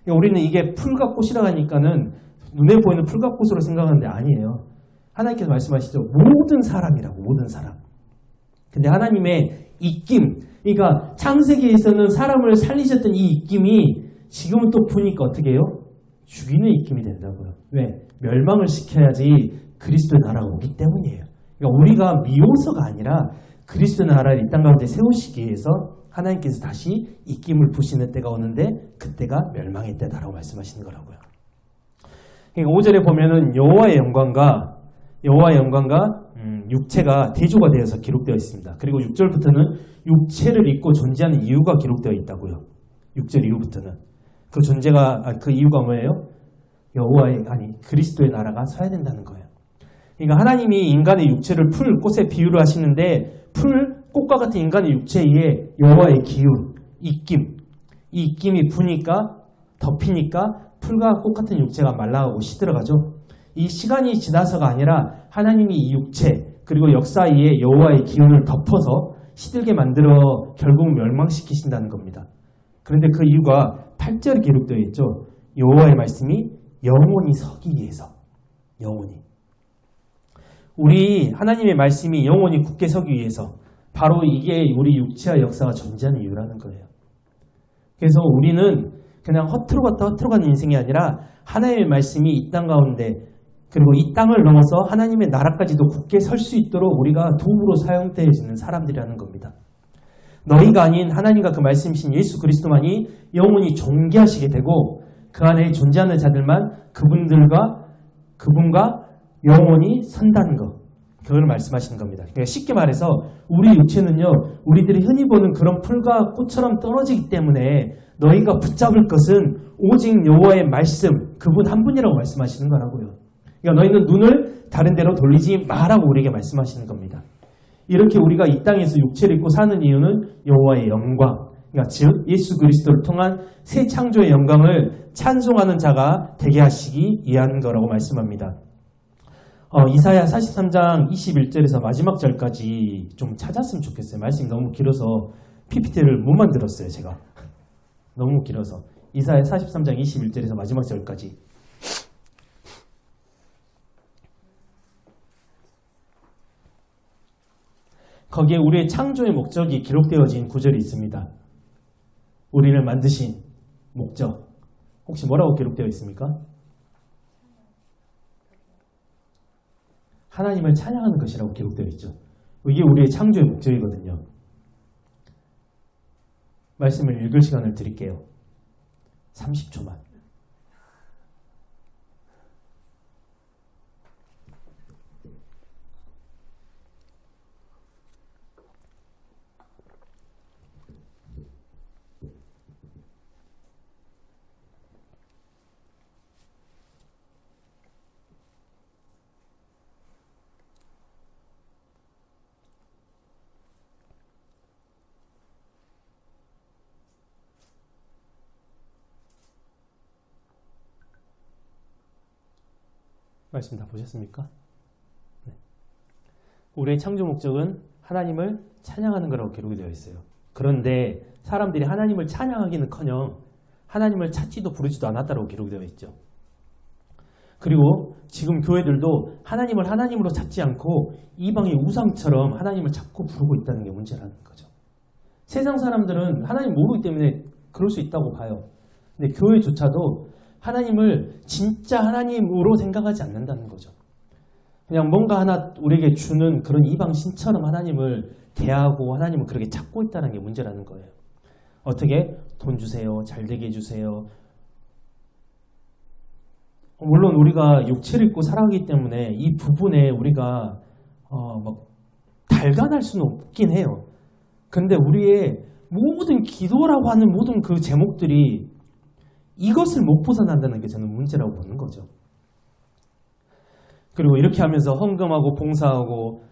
그러니까 우리는 이게 풀과 꽃이라고 하니까는 눈에 보이는 풀과 꽃으로 생각하는데 아니에요. 하나님께서 말씀하시죠. 모든 사람이라고, 모든 사람. 근데 하나님의 입김, 그러니까 창세기에서는 사람을 살리셨던 이 입김이 지금은 또 보니까 어떻게 해요? 죽이는 입김이 된다고요. 왜? 멸망을 시켜야지 그리스도의 나라가 오기 때문이에요. 그러니까 우리가 미워서가 아니라 그리스도의 나라를 이 땅 가운데 세우시기 위해서 하나님께서 다시 입김을 부시는 때가 오는데 그때가 멸망의 때다라고 말씀하시는 거라고요. 그러니까 5절에 보면은 여호와의 영광과 육체가 대조가 되어서 기록되어 있습니다. 그리고 6절부터는 육체를 입고 존재하는 이유가 기록되어 있다고요. 6절 이후부터는 그 이유가 뭐예요? 그리스도의 나라가 서야 된다는 거예요. 그러니까 하나님이 인간의 육체를 풀 꽃에 비유를 하시는데 꽃과 같은 인간의 육체에 여호와의 기운, 입김, 이 입김이 부니까 덮이니까 풀과 꽃 같은 육체가 말라가고 시들어가죠. 이 시간이 지나서가 아니라 하나님이 이 육체 그리고 역사에 여호와의 기운을 덮어서 시들게 만들어 결국 멸망시키신다는 겁니다. 그런데 그 이유가 8절에 기록되어 있죠. 여호와의 말씀이 영원히 서기 위해서. 영원히. 우리 하나님의 말씀이 영원히 굳게 서기 위해서 바로 이게 우리 육체와 역사가 존재하는 이유라는 거예요. 그래서 우리는 그냥 허투루 갔다 허투루 가는 인생이 아니라 하나님의 말씀이 이 땅 가운데 그리고 이 땅을 넘어서 하나님의 나라까지도 굳게 설 수 있도록 우리가 도구로 사용되어지는 사람들이라는 겁니다. 너희가 아닌 하나님과 그 말씀이신 예수 그리스도만이 영원히 존귀하시게 되고 그 안에 존재하는 자들만 그분과 영원히 선다는 것. 그걸 말씀하시는 겁니다. 그러니까 쉽게 말해서 우리 육체는요. 우리들이 흔히 보는 그런 풀과 꽃처럼 떨어지기 때문에 너희가 붙잡을 것은 오직 여호와의 말씀, 그분 한 분이라고 말씀하시는 거라고요. 그러니까 너희는 눈을 다른 데로 돌리지 마라고 우리에게 말씀하시는 겁니다. 이렇게 우리가 이 땅에서 육체를 입고 사는 이유는 여호와의 영광, 그러니까 즉 예수 그리스도를 통한 새 창조의 영광을 찬송하는 자가 되게 하시기 위한 거라고 말씀합니다. 이사야 43장 21절에서 마지막 절까지 좀 찾았으면 좋겠어요. 말씀이 너무 길어서 PPT를 못 만들었어요. 제가. 너무 길어서. 이사야 43장 21절에서 마지막 절까지. 거기에 우리의 창조의 목적이 기록되어진 구절이 있습니다. 우리를 만드신 목적. 혹시 뭐라고 기록되어 있습니까? 하나님을 찬양하는 것이라고 기록되어 있죠. 이게 우리의 창조의 목적이거든요. 말씀을 읽을 시간을 드릴게요. 30초만. 말씀 다 보셨습니까? 네. 우리의 창조 목적은 하나님을 찬양하는 거라고 기록이 되어 있어요. 그런데 사람들이 하나님을 찬양하기는커녕 하나님을 찾지도 부르지도 않았다고 기록이 되어 있죠. 그리고 지금 교회들도 하나님을 하나님으로 찾지 않고 이방의 우상처럼 하나님을 찾고 부르고 있다는 게 문제라는 거죠. 세상 사람들은 하나님 모르기 때문에 그럴 수 있다고 봐요. 근데 교회조차도 하나님을 진짜 하나님으로 생각하지 않는다는 거죠. 그냥 뭔가 하나 우리에게 주는 그런 이방신처럼 하나님을 대하고 하나님을 그렇게 찾고 있다는 게 문제라는 거예요. 어떻게? 돈 주세요. 잘되게 해주세요. 물론 우리가 육체를 입고 살아가기 때문에 이 부분에 우리가 달관할 수는 없긴 해요. 근데 우리의 모든 기도라고 하는 모든 그 제목들이 이것을 못 벗어난다는 게 저는 문제라고 보는 거죠. 그리고 이렇게 하면서 헌금하고 봉사하고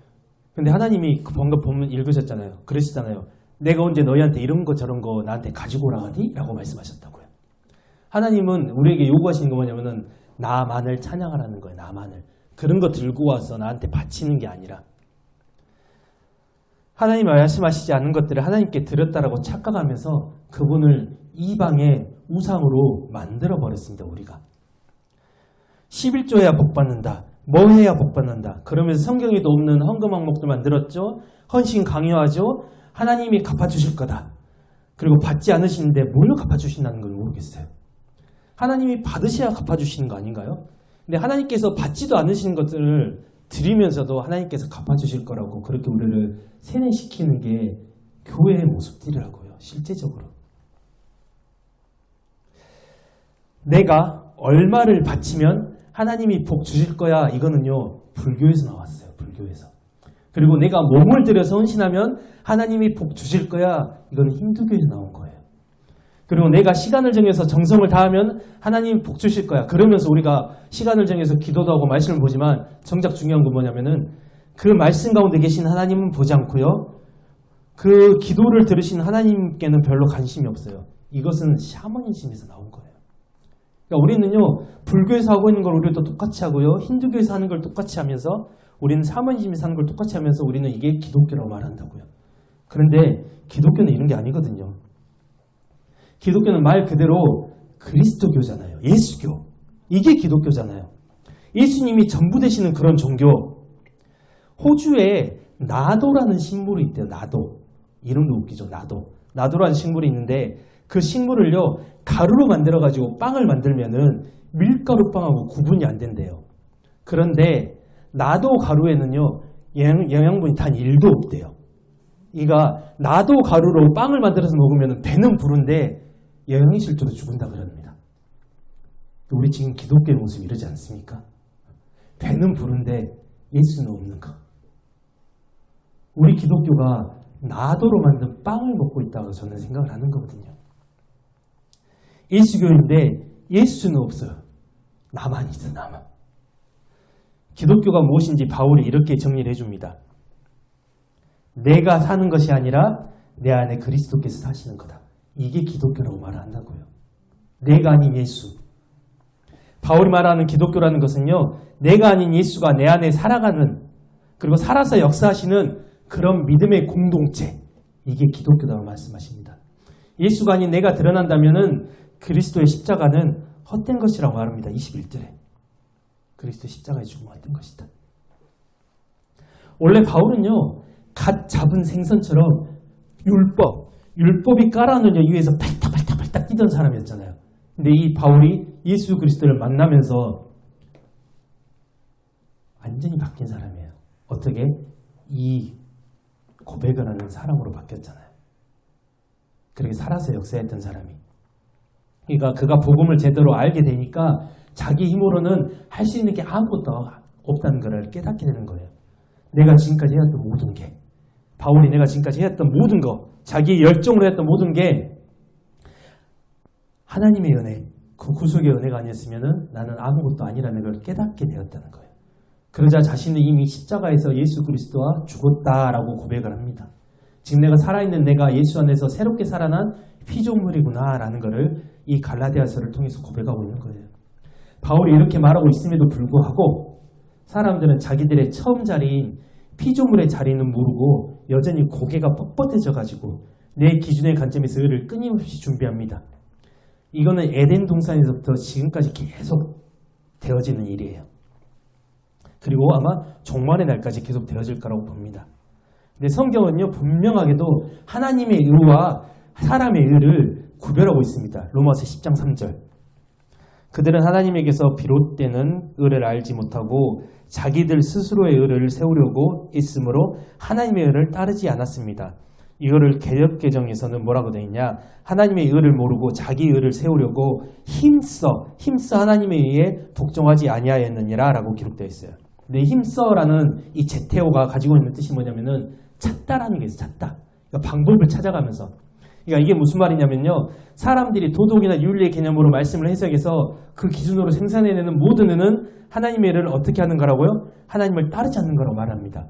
근데 하나님이 방금 본문 읽으셨잖아요. 그러시잖아요. 내가 언제 너희한테 이런 거 저런 거 나한테 가지고 오라 하니? 라고 말씀하셨다고요. 하나님은 우리에게 요구하시는 거 뭐냐면은 나만을 찬양하라는 거예요. 나만을. 그런 거 들고 와서 나한테 바치는 게 아니라 하나님이 말씀하시지 않은 것들을 하나님께 드렸다라고 착각하면서 그분을 이방의 우상으로 만들어버렸습니다. 우리가 11조해야 복받는다. 뭐 해야 복받는다. 그러면서 성경에도 없는 헌금 항목도 만들었죠. 헌신 강요하죠. 하나님이 갚아주실 거다. 그리고 받지 않으시는데 뭘로 갚아주신다는 걸 모르겠어요. 하나님이 받으셔야 갚아주시는 거 아닌가요? 근데 하나님께서 받지도 않으시는 것들을 드리면서도 하나님께서 갚아주실 거라고 그렇게 우리를 세뇌시키는 게 교회의 모습들이라고요. 실제적으로. 내가 얼마를 바치면 하나님이 복 주실 거야. 이거는요. 불교에서 나왔어요. 불교에서. 그리고 내가 몸을 들여서 헌신하면 하나님이 복 주실 거야. 이건 힌두교에서 나온 거예요. 그리고 내가 시간을 정해서 정성을 다하면 하나님이 복 주실 거야. 그러면서 우리가 시간을 정해서 기도도 하고 말씀을 보지만 정작 중요한 건 뭐냐면은 그 말씀 가운데 계신 하나님은 보지 않고요. 그 기도를 들으신 하나님께는 별로 관심이 없어요. 이것은 샤머니즘에서 나온 거예요. 그러니까 우리는요. 불교에서 하고 있는 걸 우리도 똑같이 하고요. 힌두교에서 하는 걸 똑같이 하면서 우리는 샤머니즘에서 하는 걸 똑같이 하면서 우리는 이게 기독교라고 말한다고요. 그런데 기독교는 이런 게 아니거든요. 기독교는 말 그대로 그리스도교잖아요. 예수교. 이게 기독교잖아요. 예수님이 전부 되시는 그런 종교. 호주에 나도라는 식물이 있대요. 나도. 이름도 웃기죠. 나도. 나도라는 식물이 있는데 그 식물을요. 가루로 만들어가지고 빵을 만들면은 밀가루빵하고 구분이 안 된대요. 그런데 나도 가루에는요. 영양분이 단 1도 없대요. 이가 나도 가루로 빵을 만들어서 먹으면 배는 부른데 영양이 실제로 죽은다 그럽니다. 우리 지금 기독교의 모습이 이러지 않습니까? 배는 부른데 예수는 없는 거. 우리 기독교가 나도로 만든 빵을 먹고 있다고 저는 생각을 하는 거거든요. 예수교인데 예수는 없어요. 나만 있어, 나만. 기독교가 무엇인지 바울이 이렇게 정리를 해줍니다. 내가 사는 것이 아니라 내 안에 그리스도께서 사시는 거다. 이게 기독교라고 말을 한다고요. 내가 아닌 예수. 바울이 말하는 기독교라는 것은요. 내가 아닌 예수가 내 안에 살아가는 그리고 살아서 역사하시는 그런 믿음의 공동체. 이게 기독교라고 말씀하십니다. 예수가 아닌 내가 드러난다면은 그리스도의 십자가는 헛된 것이라고 말합니다. 21절에. 그리스도의 십자가의 죽음은 헛된 것이다. 원래 바울은요. 갓 잡은 생선처럼 율법이 깔아놓은 위에서 발탁 뛰던 사람이었잖아요. 근데 이 바울이 예수 그리스도를 만나면서 완전히 바뀐 사람이에요. 어떻게? 이 고백을 하는 사람으로 바뀌었잖아요. 그렇게 살아서 역사했던 사람이. 그러니까 그가 복음을 제대로 알게 되니까 자기 힘으로는 할 수 있는 게 아무것도 없다는 것을 깨닫게 되는 거예요. 내가 지금까지 해왔던 모든 게 바울이 내가 지금까지 해왔던 모든 거 자기의 열정으로 했던 모든 게 하나님의 은혜, 그 구속의 은혜가 아니었으면 나는 아무것도 아니라는 걸 깨닫게 되었다는 거예요. 그러자 자신은 이미 십자가에서 예수 그리스도와 죽었다라고 고백을 합니다. 지금 내가 살아있는 내가 예수 안에서 새롭게 살아난 피조물이구나 라는 것을 이 갈라디아서를 통해서 고백하고 있는 거예요. 바울이 이렇게 말하고 있음에도 불구하고 사람들은 자기들의 처음 자리인 피조물의 자리는 모르고 여전히 고개가 뻣뻣해져 가지고 내 기준의 관점에서 의를 끊임없이 준비합니다. 이거는 에덴 동산에서부터 지금까지 계속 되어지는 일이에요. 그리고 아마 종말의 날까지 계속 되어질 거라고 봅니다. 근데 성경은요 분명하게도 하나님의 의와 사람의 의를 구별하고 있습니다. 로마서 10장 3절. 그들은 하나님에게서 비롯되는 의를 알지 못하고 자기들 스스로의 의를 세우려고 있으므로 하나님의 의를 따르지 않았습니다. 이거를 개역개정에서는 뭐라고 되어 있냐? 하나님의 의를 모르고 자기 의를 세우려고 힘써 하나님의 의에 복종하지 아니하였느니라 라고 기록되어 있어요. 근데 힘써라는 이 제테오가 가지고 있는 뜻이 뭐냐면은 찾다라는 게 있어요. 찾다. 그러니까 방법을 찾아가면서. 그러니까 이게 무슨 말이냐면요. 사람들이 도덕이나 윤리의 개념으로 말씀을 해석해서 그 기준으로 생산해내는 모든 의는 하나님의 의를 어떻게 하는 거라고요? 하나님을 따르지 않는 거라고 말합니다.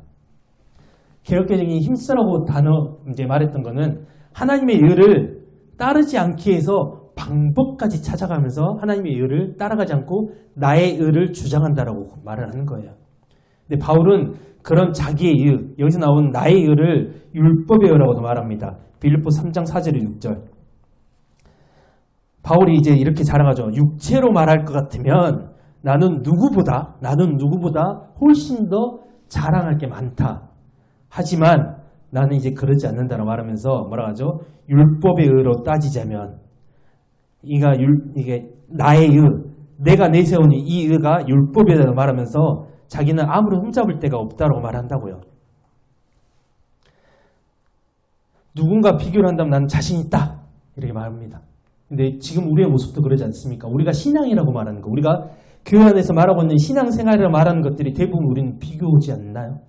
개혁개정이 힘쓰라고 단어 이제 말했던 거는 하나님의 의를 따르지 않기 위해서 방법까지 찾아가면서 하나님의 의를 따라가지 않고 나의 의를 주장한다라고 말을 하는 거예요. 근데 바울은 그런 자기의 의, 여기서 나온 나의 의를 율법의 의라고도 말합니다. 빌립보 3장 4절에 6절. 바울이 이제 이렇게 자랑하죠. 육체로 말할 것 같으면 나는 누구보다 훨씬 더 자랑할 게 많다. 하지만 나는 이제 그러지 않는다고 말하면서 뭐라 하죠? 율법의 의로 따지자면 이게 나의 의, 내가 내세운 이 의가 율법이라고 말하면서 자기는 아무런 흠잡을 데가 없다고 말한다고요. 누군가 비교를 한다면 나는 자신 있다. 이렇게 말합니다. 근데 지금 우리의 모습도 그러지 않습니까? 우리가 신앙이라고 말하는 거, 우리가 교회 안에서 말하고 있는 신앙생활이라고 말하는 것들이 대부분 우리는 비교하지 않나요?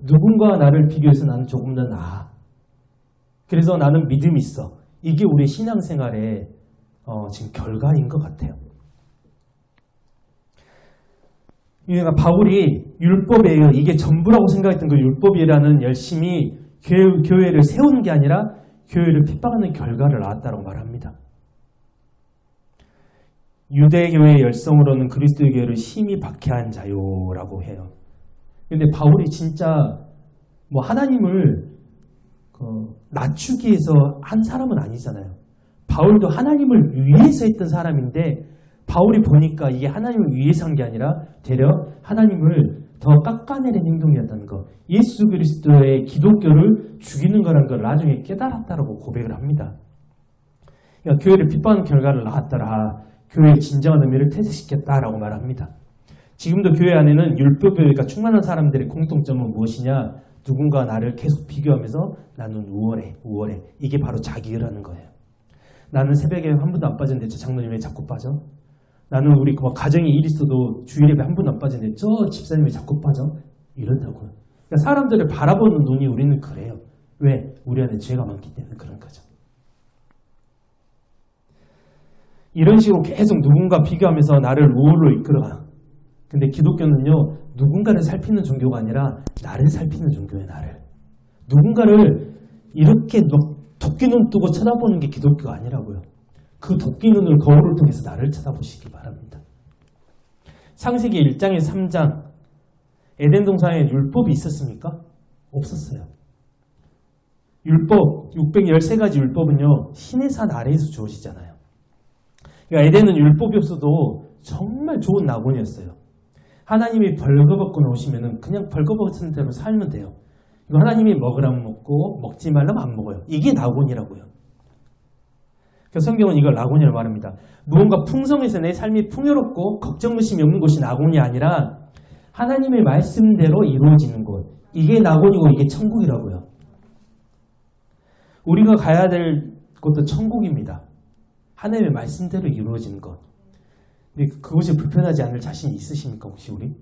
누군가 나를 비교해서 나는 조금 더 나아. 그래서 나는 믿음이 있어. 이게 우리의 신앙생활의 지금 결과인 것 같아요. 그러니까 바울이 율법이에요. 이게 전부라고 생각했던 그 율법이라는 열심히 교회를 세우는 게 아니라 교회를 핍박하는 결과를 낳았다고 말합니다. 유대교회의 열성으로는 그리스도의 교회를 심히 박해한 자요라고 해요. 근데 바울이 진짜 하나님을 낮추기 위해서 한 사람은 아니잖아요. 바울도 하나님을 위해서 했던 사람인데 바울이 보니까 이게 하나님을 위해서 한 게 아니라 되려 하나님을 더 깎아내린 행동이었다는 거. 예수 그리스도의 기독교를 죽이는 거라는 걸 나중에 깨달았다고 고백을 합니다. 그러니까 교회를 핍박하는 결과를 낳았더라. 교회의 진정한 의미를 퇴색시켰다라고 말합니다. 지금도 교회 안에는 율법교회가 충만한 사람들의 공통점은 무엇이냐? 누군가 나를 계속 비교하면서 나는 우월해. 이게 바로 자기라는 거예요. 나는 새벽에 한 번도 안 빠졌는데 저 장로님 왜 자꾸 빠져? 나는 우리 가정에 일 있어도 주일에 한 번도 안 빠졌는데 저 집사님 왜 자꾸 빠져? 이런다고요. 그러니까 사람들을 바라보는 눈이 우리는 그래요. 왜? 우리 안에 죄가 많기 때문에 그런 거죠. 이런 식으로 계속 누군가 비교하면서 나를 우월로 이끌어가. 근데 기독교는요, 누군가를 살피는 종교가 아니라 나를 살피는 종교예요, 나를. 누군가를 이렇게 도끼 눈 뜨고 쳐다보는 게 기독교가 아니라고요. 그 도끼 눈을 거울을 통해서 나를 쳐다보시기 바랍니다. 창세기 1장에서 3장, 에덴 동산에 율법이 있었습니까? 없었어요. 율법, 613가지 율법은요, 신의 산 아래에서 주어지잖아요. 그러니까 에덴은 율법이 없어도 정말 좋은 낙원이었어요. 하나님이 벌거벗고 나오시면은 그냥 벌거벗은 대로 살면 돼요. 이거 하나님이 먹으라면 먹고 먹지 말라면 안 먹어요. 이게 낙원이라고요. 그러니까 성경은 이걸 낙원이라고 말합니다. 무언가 풍성해서 내 삶이 풍요롭고 걱정의심이 없는 곳이 낙원이 아니라 하나님의 말씀대로 이루어지는 곳. 이게 낙원이고 이게 천국이라고요. 우리가 가야 될 곳도 천국입니다. 하나님의 말씀대로 이루어지는 것. 근데 그것이 불편하지 않을 자신이 있으십니까, 혹시 우리?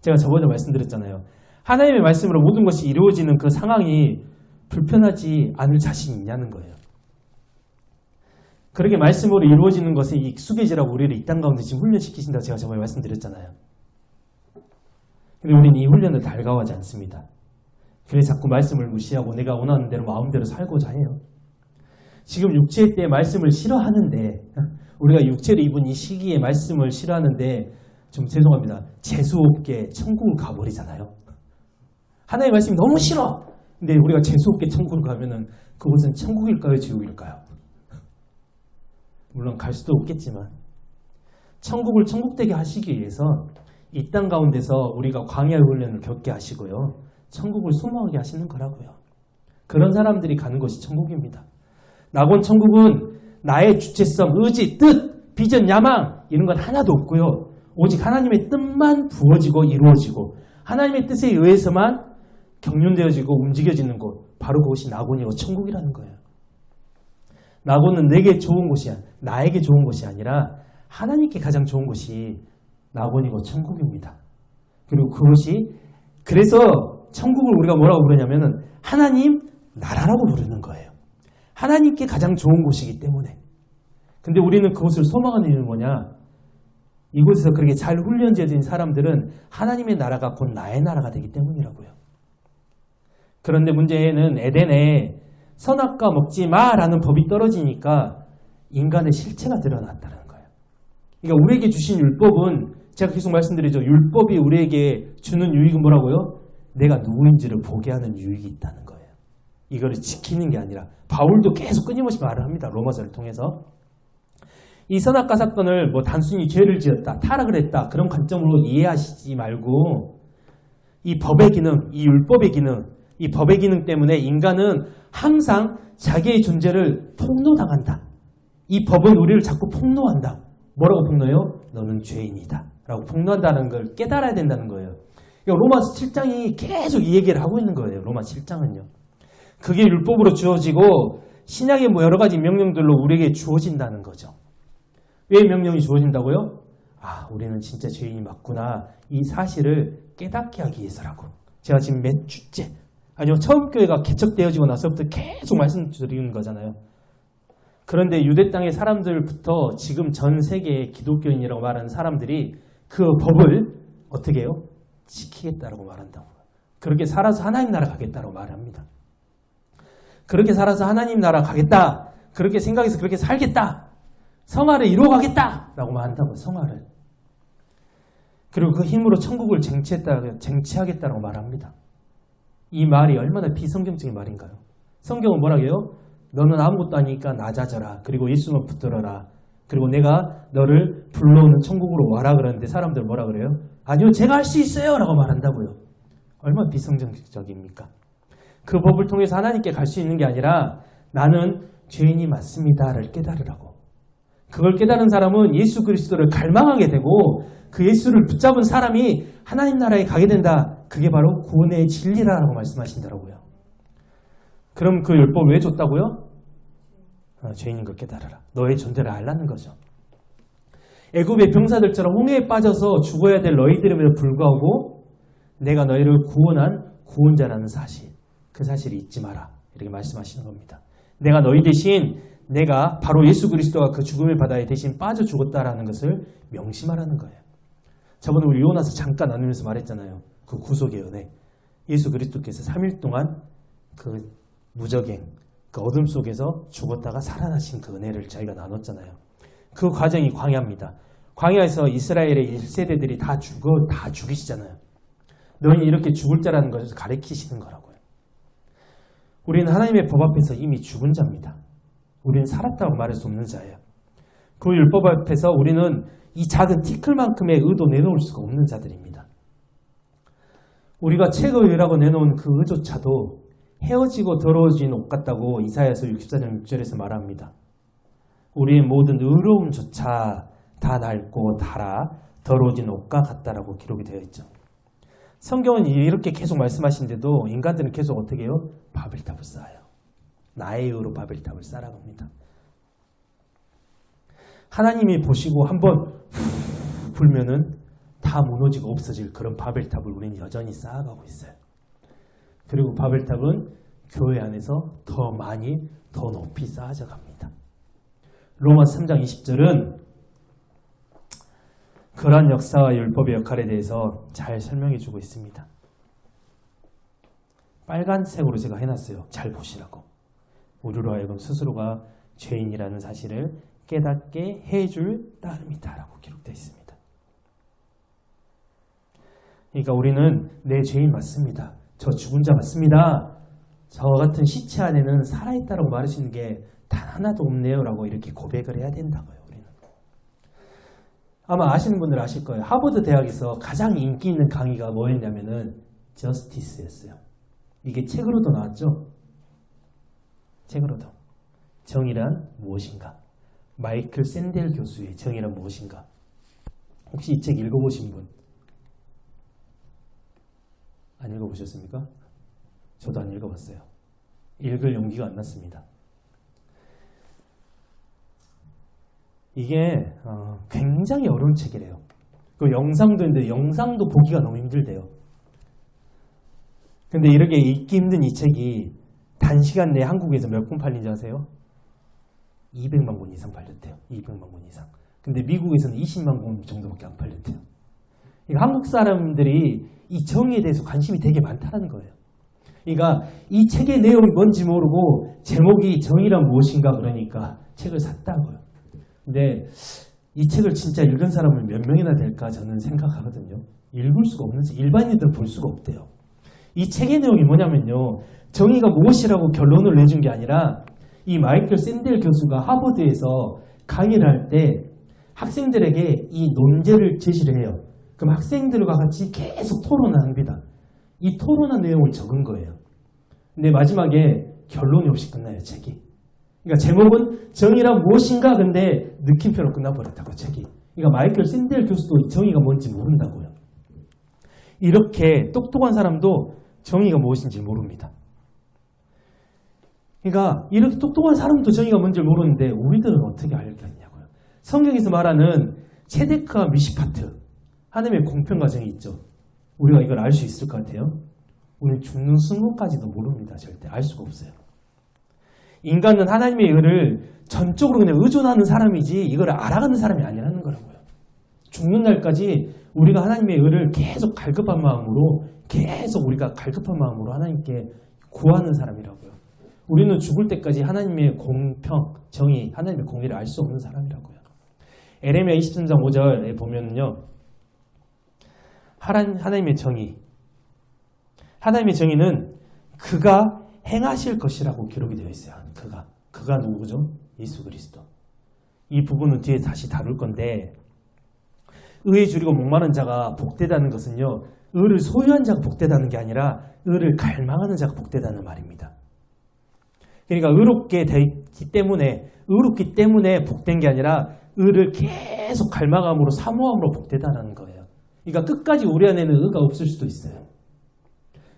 제가 저번에 말씀드렸잖아요. 하나님의 말씀으로 모든 것이 이루어지는 그 상황이 불편하지 않을 자신이 있냐는 거예요. 그렇게 말씀으로 이루어지는 것에 익숙해지라고 우리를 이 땅 가운데 지금 훈련시키신다고 제가 저번에 말씀드렸잖아요. 근데 우리는 이 훈련을 달가워하지 않습니다. 그래서 자꾸 말씀을 무시하고 내가 원하는 대로 마음대로 살고자 해요. 지금 육체의 때에 말씀을 싫어하는데 우리가 육체를 입은 이 시기에 말씀을 싫어하는데 좀 죄송합니다. 재수없게 천국을 가버리잖아요. 하나님의 말씀이 너무 싫어. 근데 우리가 재수없게 천국을 가면은 그곳은 천국일까요? 지옥일까요? 물론 갈 수도 없겠지만 천국을 천국되게 하시기 위해서 이 땅 가운데서 우리가 광야의 훈련을 겪게 하시고요. 천국을 소망하게 하시는 거라고요. 그런 사람들이 가는 것이 천국입니다. 낙원 천국은 나의 주체성, 의지, 뜻, 비전, 야망 이런 건 하나도 없고요. 오직 하나님의 뜻만 부어지고 이루어지고 하나님의 뜻에 의해서만 경륜되어지고 움직여지는 곳, 바로 그것이 낙원이고 천국이라는 거예요. 낙원은 내게 좋은 곳이야. 나에게 좋은 곳이 아니라 하나님께 가장 좋은 곳이 낙원이고 천국입니다. 그리고 그것이 그래서 천국을 우리가 뭐라고 부르냐면은 하나님 나라라고 부르는 거예요. 하나님께 가장 좋은 곳이기 때문에. 근데 우리는 그것을 소망하는 이유는 뭐냐? 이곳에서 그렇게 잘 훈련되어진 사람들은 하나님의 나라가 곧 나의 나라가 되기 때문이라고요. 그런데 문제는 에덴에 선악과 먹지 마라는 법이 떨어지니까 인간의 실체가 드러났다는 거예요. 그러니까 우리에게 주신 율법은 제가 계속 말씀드리죠. 율법이 우리에게 주는 유익은 뭐라고요? 내가 누구인지를 보게 하는 유익이 있다는 거예요. 이거를 지키는 게 아니라 바울도 계속 끊임없이 말을 합니다. 로마서를 통해서. 이 선악과 사건을 뭐 단순히 죄를 지었다, 타락을 했다 그런 관점으로 이해하시지 말고 이 법의 기능, 이 율법의 기능, 이 법의 기능 때문에 인간은 항상 자기의 존재를 폭로당한다. 이 법은 우리를 자꾸 폭로한다. 뭐라고 폭로해요? 너는 죄인이다. 라고 폭로한다는 걸 깨달아야 된다는 거예요. 그러니까 로마서 7장이 계속 이 얘기를 하고 있는 거예요. 로마서 7장은요. 그게 율법으로 주어지고 신약의 뭐 여러 가지 명령들로 우리에게 주어진다는 거죠. 왜 명령이 주어진다고요? 아, 우리는 진짜 죄인이 맞구나. 이 사실을 깨닫게 하기 위해서라고. 제가 지금 몇 주째, 아니요, 처음 교회가 개척되어지고 나서부터 계속 말씀드리는 거잖아요. 그런데 유대 땅의 사람들부터 지금 전 세계의 기독교인이라고 말하는 사람들이 그 법을 어떻게 해요? 지키겠다라고 말한다고. 그렇게 살아서 하나님 나라 가겠다라고 말합니다. 그렇게 살아서 하나님 나라 가겠다. 그렇게 생각해서 그렇게 살겠다. 성화를 이루어가겠다라고 말한다고. 성화를. 그리고 그 힘으로 천국을 쟁취하겠다라고 말합니다. 이 말이 얼마나 비성경적인 말인가요? 성경은 뭐라고 해요? 너는 아무것도 아니니까 낮아져라. 그리고 예수만 붙들어라. 그리고 내가 너를 불러오는 천국으로 와라 그러는데 사람들 뭐라 그래요? 아니요, 제가 할 수 있어요 라고 말한다고요. 얼마나 비성경적입니까? 그 법을 통해서 하나님께 갈 수 있는 게 아니라 나는 죄인이 맞습니다를 깨달으라고. 그걸 깨달은 사람은 예수 그리스도를 갈망하게 되고 그 예수를 붙잡은 사람이 하나님 나라에 가게 된다. 그게 바로 구원의 진리라고 말씀하신다고요. 그럼 그 율법 왜 줬다고요? 죄인인 걸 깨달아라. 너의 존재를 알라는 거죠. 애굽의 병사들처럼 홍해에 빠져서 죽어야 될 너희들임에도 불구하고 내가 너희를 구원한 구원자라는 사실, 그 사실을 잊지 마라. 이렇게 말씀하시는 겁니다. 내가 너희 대신 내가 바로 예수 그리스도가 그 죽음의 바다에 대신 빠져 죽었다라는 것을 명심하라는 거예요. 저번에 우리 요나서 잠깐 나누면서 말했잖아요. 그 구속의 은혜. 예수 그리스도께서 3일 동안 그 무적행, 그 어둠 속에서 죽었다가 살아나신 그 은혜를 저희가 나눴잖아요. 그 과정이 광야입니다. 광야에서 이스라엘의 1세대들이 다 죽이시잖아요. 너희는 이렇게 죽을 자라는 것을 가르치시는 거라고요. 우리는 하나님의 법 앞에서 이미 죽은 자입니다. 우리는 살았다고 말할 수 없는 자예요. 그 율법 앞에서 우리는 이 작은 티끌만큼의 의도 내놓을 수가 없는 자들입니다. 우리가 책의라고 내놓은 그 의조차도 헤어지고 더러워진 옷 같다고 이사야서 64장 6절에서 말합니다. 우리의 모든 의로움조차 다 낡고 닳아 더러워진 옷과 같다라고 기록이 되어 있죠. 성경은 이렇게 계속 말씀하시는데도 인간들은 계속 어떻게 해요? 바벨탑을 쌓아요. 나의 의로 바벨탑을 쌓아라고 합니다. 하나님이 보시고 한번 불면은 다 무너지고 없어질 그런 바벨탑을 우리는 여전히 쌓아가고 있어요. 그리고 바벨탑은 교회 안에서 더 많이, 더 높이 쌓아져 갑니다. 로마서 3장 20절은 그러한 역사와 율법의 역할에 대해서 잘 설명해 주고 있습니다. 빨간색으로 제가 해놨어요. 잘 보시라고. 우리로 하여금 스스로가 죄인이라는 사실을 깨닫게 해줄 따름이다 라고 기록되어 있습니다. 그러니까 우리는 내 죄인 맞습니다. 저 죽은 자 맞습니다. 저 같은 시체 안에는 살아있다라고 말하시는 게 단 하나도 없네요 라고 이렇게 고백을 해야 된다고요. 우리는. 아마 아시는 분들 아실 거예요. 하버드 대학에서 가장 인기 있는 강의가 뭐였냐면은 저스티스였어요. 이게 책으로도 나왔죠. 책으로도. 정의란 무엇인가? 마이클 샌델 교수의 정의란 무엇인가? 혹시 이 책 읽어보신 분? 안 읽어보셨습니까? 저도 안 읽어봤어요. 읽을 용기가 안 났습니다. 이게 굉장히 어려운 책이래요. 그 영상도 있는데 영상도 보기가 너무 힘들대요. 근데 이렇게 읽기 힘든 이 책이 단시간 내에 한국에서 몇 권 팔린지 아세요? 200만 권 이상 팔렸대요. 200만 권 이상. 근데 미국에서는 20만 권 정도밖에 안 팔렸대요. 그러니까 한국 사람들이 이 정의에 대해서 관심이 되게 많다는 거예요. 그러니까 이 책의 내용이 뭔지 모르고 제목이 정의란 무엇인가 그러니까 책을 샀다고요. 근데 이 책을 진짜 읽은 사람은 몇 명이나 될까 저는 생각하거든요. 읽을 수가 없는 책, 일반인들은 볼 수가 없대요. 이 책의 내용이 뭐냐면요. 정의가 무엇이라고 결론을 내준 게 아니라 이 마이클 샌델 교수가 하버드에서 강의를 할 때 학생들에게 이 논제를 제시를 해요. 그럼 학생들과 같이 계속 토론을 합니다. 이 토론한 내용을 적은 거예요. 근데 마지막에 결론이 없이 끝나요, 책이. 그러니까 제목은 정의란 무엇인가, 근데 느낌표로 끝나버렸다고, 책이. 그러니까 마이클 샌델 교수도 정의가 뭔지 모른다고요. 이렇게 똑똑한 사람도 정의가 무엇인지 모릅니다. 그러니까 이렇게 똑똑한 사람도 정의가 뭔지 모르는데 우리들은 어떻게 알겠냐고요. 성경에서 말하는 체데크와 미시파트, 하나님의 공평과정이 있죠. 우리가 이걸 알 수 있을 것 같아요? 우리는 죽는 순간까지도 모릅니다. 절대 알 수가 없어요. 인간은 하나님의 의를 전적으로 그냥 의존하는 사람이지 이걸 알아가는 사람이 아니라는 거라고요. 죽는 날까지 우리가 하나님의 의를 계속 갈급한 마음으로 하나님께 구하는 사람이라고요. 우리는 죽을 때까지 하나님의 공평, 정의, 하나님의 공의를 알 수 없는 사람이라고요. 에레미야 23장 5절에 보면요, 하나님의 정의, 하나님의 정의는 그가 행하실 것이라고 기록이 되어 있어요. 그가 누구죠? 예수 그리스도. 이 부분은 뒤에 다시 다룰 건데, 의에 줄이고 목마른 자가 복되다는 것은요, 의를 소유한 자가 복되다는 게 아니라 의를 갈망하는 자가 복되다는 말입니다. 그러니까 의롭기 때문에 복된 게 아니라 의를 계속 갈망함으로 사모함으로 복되다는 거예요. 그러니까 끝까지 우리 안에는 의가 없을 수도 있어요.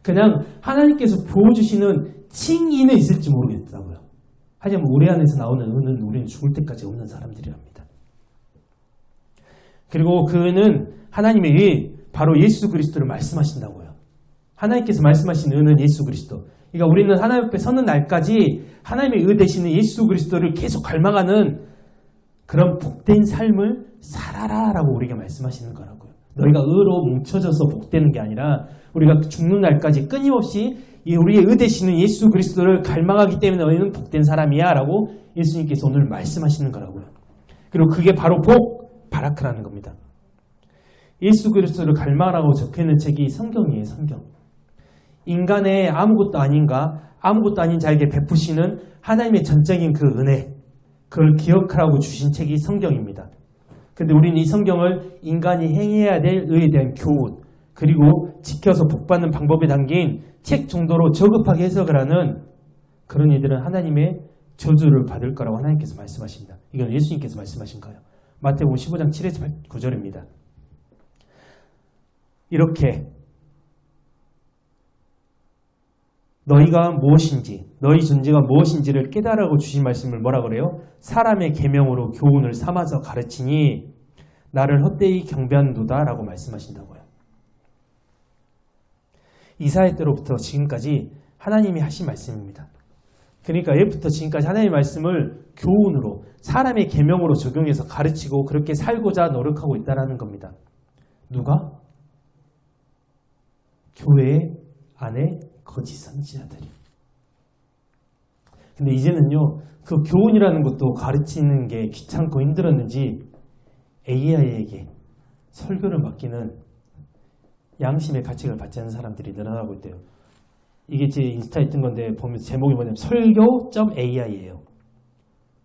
그냥 하나님께서 부어주시는 칭의는 있을지 모르겠다고요. 하지만 우리 안에서 나오는 의는 우리는 죽을 때까지 없는 사람들이랍니다. 그리고 그 의는 하나님의 의, 바로 예수 그리스도를 말씀하신다고요. 하나님께서 말씀하신 의는 예수 그리스도. 그러니까 우리는 하나님 앞에 서는 날까지 하나님의 의 되시는 예수 그리스도를 계속 갈망하는 그런 복된 삶을 살아라라고 우리에게 말씀하시는 거라고요. 너희가 의로 뭉쳐져서 복되는 게 아니라 우리가 죽는 날까지 끊임없이 우리의 의 되시는 예수 그리스도를 갈망하기 때문에 너희는 복된 사람이야 라고 예수님께서 오늘 말씀하시는 거라고요. 그리고 그게 바로 바라크라는 겁니다. 예수 그리스도를 갈망하라고 적혀있는 책이 성경이에요. 성경. 인간의 아무것도 아닌 자에게 베푸시는 하나님의 전적인 그 은혜, 그걸 기억하라고 주신 책이 성경입니다. 근데 우리는 이 성경을 인간이 행해야 될 의에 대한 교훈, 그리고 지켜서 복받는 방법에 담긴 책 정도로 저급하게 해석을 하는 그런 이들은 하나님의 저주를 받을 거라고 하나님께서 말씀하십니다. 이건 예수님께서 말씀하신 거예요. 마태복음 15장 7에서 9절입니다. 이렇게 너희가 무엇인지, 너희 존재가 무엇인지를 깨달으라고 주신 말씀을 뭐라 그래요? 사람의 계명으로 교훈을 삼아서 가르치니 나를 헛되이 경배한도다 라고 말씀하신다고요. 이사야 때로부터 지금까지 하나님이 하신 말씀입니다. 그러니까 예부터 지금까지 하나님의 말씀을 교훈으로, 사람의 계명으로 적용해서 가르치고 그렇게 살고자 노력하고 있다는 겁니다. 누가? 교회 안에 거짓 선지자들이. 근데 이제는요, 그 교훈이라는 것도 가르치는 게 귀찮고 힘들었는지 AI에게 설교를 맡기는 양심의 가책을 받지 않는 사람들이 늘어나고 있대요. 이게 제 인스타에 뜬 건데 보면 제목이 뭐냐면 설교.ai예요.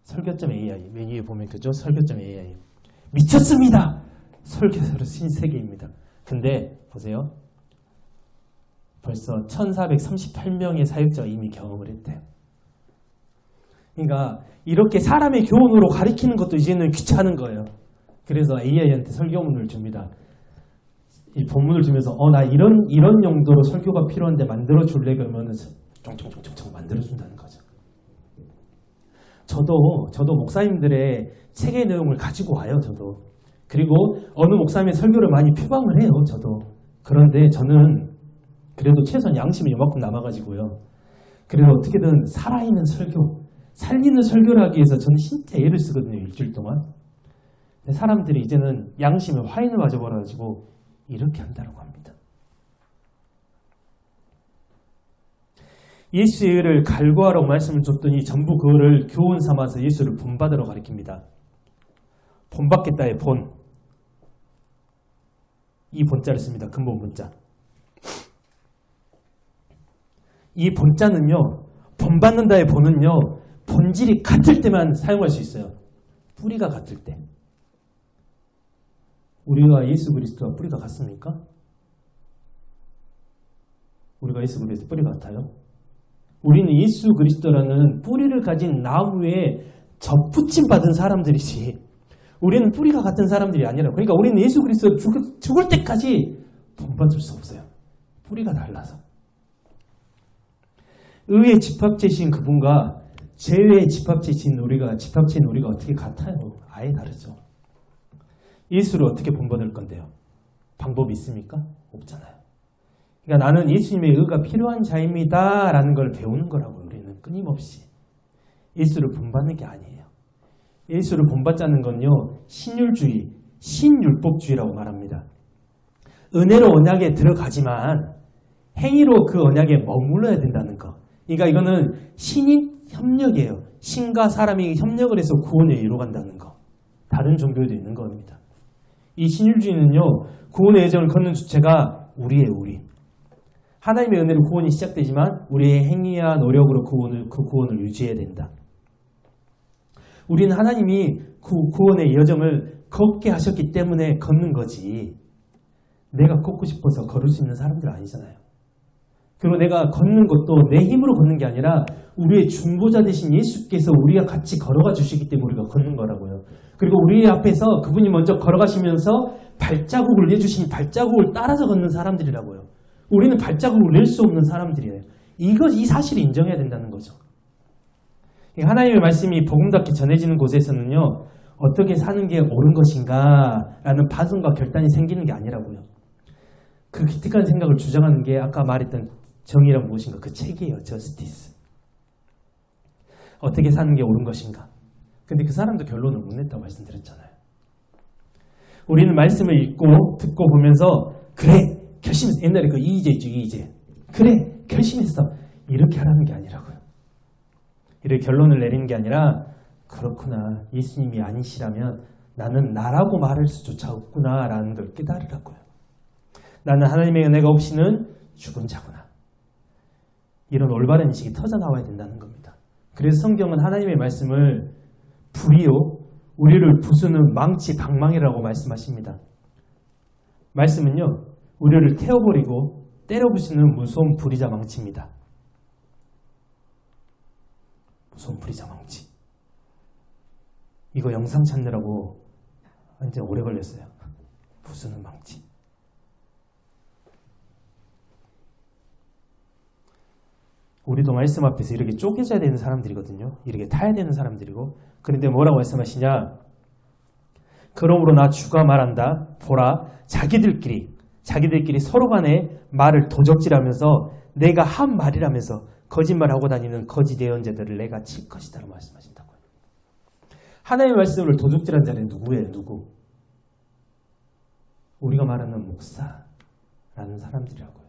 설교.ai. 맨 위에 보면 그죠? 설교.ai. 미쳤습니다. 설교서로 신세계입니다. 근데 보세요. 벌써 1438명의 사역자가 이미 경험을 했대요. 그러니까 이렇게 사람의 교훈으로 가르치는 것도 이제는 귀찮은 거예요. 그래서 AI한테 설교문을 줍니다. 이 본문을 주면서 나 이런 용도로 설교가 필요한데 만들어줄래? 그러면 쫑쫑쫑쫑 만들어준다는 거죠. 저도 목사님들의 책의 내용을 가지고 와요. 저도. 그리고 어느 목사님의 설교를 많이 표방을 해요. 저도. 그런데 저는 그래도 최소한 양심이 이만큼 남아가지고요. 그래도 어떻게든 살아있는 설교, 살리는 설교를 하기 위해서 저는 진짜 애를 쓰거든요. 일주일 동안. 근데 사람들이 이제는 양심에 화인을 맞아버려가지고 이렇게 한다고 합니다. 예수의 의를 갈구하라고 말씀을 줬더니 전부 그거를 교훈 삼아서 예수를 본받으러 가르칩니다. 본받겠다의 본. 이 본자를 씁니다. 근본 본자. 이 본자는요, 본받는다의 본은요, 본질이 같을 때만 사용할 수 있어요. 뿌리가 같을 때. 우리와 예수 그리스도와 뿌리가 같습니까? 우리가 예수 그리스도 뿌리가 같아요? 우리는 예수 그리스도라는 뿌리를 가진 나무에 접붙임 받은 사람들이지 우리는 뿌리가 같은 사람들이 아니라 그러니까 우리는 예수 그리스도 죽을 때까지 본받을 수 없어요. 뿌리가 달라서. 의의 집합체신 그분과 죄의 집합체인 우리가 어떻게 같아요? 아예 다르죠. 예수를 어떻게 본받을 건데요? 방법이 있습니까? 없잖아요. 그러니까 나는 예수님의 의가 필요한 자입니다 라는 걸 배우는 거라고요. 우리는 끊임없이. 예수를 본받는 게 아니에요. 예수를 본받자는 건요. 신율주의, 신율법주의라고 말합니다. 은혜로 언약에 들어가지만 행위로 그 언약에 머물러야 된다는 거. 그러니까 이거는 신인 협력이에요. 신과 사람이 협력을 해서 구원을 이루어간다는 거. 다른 종교에도 있는 겁니다. 이 신율주의는요. 구원의 여정을 걷는 주체가 우리예요. 우리. 하나님의 은혜로 구원이 시작되지만 우리의 행위와 노력으로 그 구원을 유지해야 된다. 우리는 하나님이 구원의 여정을 걷게 하셨기 때문에 걷는 거지 내가 걷고 싶어서 걸을 수 있는 사람들 아니잖아요. 그리고 내가 걷는 것도 내 힘으로 걷는 게 아니라 우리의 중보자 되신 예수께서 우리가 같이 걸어가 주시기 때문에 우리가 걷는 거라고요. 그리고 우리 앞에서 그분이 먼저 걸어가시면서 발자국을 내주신 발자국을 따라서 걷는 사람들이라고요. 우리는 발자국을 낼 수 없는 사람들이에요. 이 사실을 인정해야 된다는 거죠. 하나님의 말씀이 복음답게 전해지는 곳에서는요. 어떻게 사는 게 옳은 것인가 라는 파송과 결단이 생기는 게 아니라고요. 그 기특한 생각을 주장하는 게 아까 말했던 정의란 무엇인가 그 책이에요. 저스티스. 어떻게 사는 게 옳은 것인가. 근데 그 사람도 결론을 못 냈다고 말씀드렸잖아요. 우리는 말씀을 읽고 듣고 보면서 그래 결심했어. 옛날에 그 이의제죠. 이의제. 그래 결심했어. 이렇게 하라는 게 아니라고요. 이렇게 결론을 내리는 게 아니라 그렇구나. 예수님이 아니시라면 나는 나라고 말할 수조차 없구나 라는 걸 깨달으라고요. 나는 하나님의 은혜가 없이는 죽은 자구나. 이런 올바른 인식이 터져 나와야 된다는 겁니다. 그래서 성경은 하나님의 말씀을 불이요 우리를 부수는 망치 방망이라고 말씀하십니다. 말씀은요. 우리를 태워버리고 때려 부수는 무서운 불이자 망치입니다. 무서운 불이자 망치. 이거 영상 찾느라고 완전 오래 걸렸어요. 부수는 망치. 우리도 말씀 앞에서 이렇게 쪼개져야 되는 사람들이거든요. 이렇게 타야 되는 사람들이고. 그런데 뭐라고 말씀하시냐. 그러므로 나 주가 말한다. 보라 자기들끼리 서로 간에 말을 도적질하면서 내가 한 말이라면서 거짓말하고 다니는 거짓 예언자들을 내가 칠 것이다 라고 말씀하신다고요. 하나님의 말씀을 도적질한 자는 누구예요? 누구? 우리가 말하는 목사라는 사람들이라고요.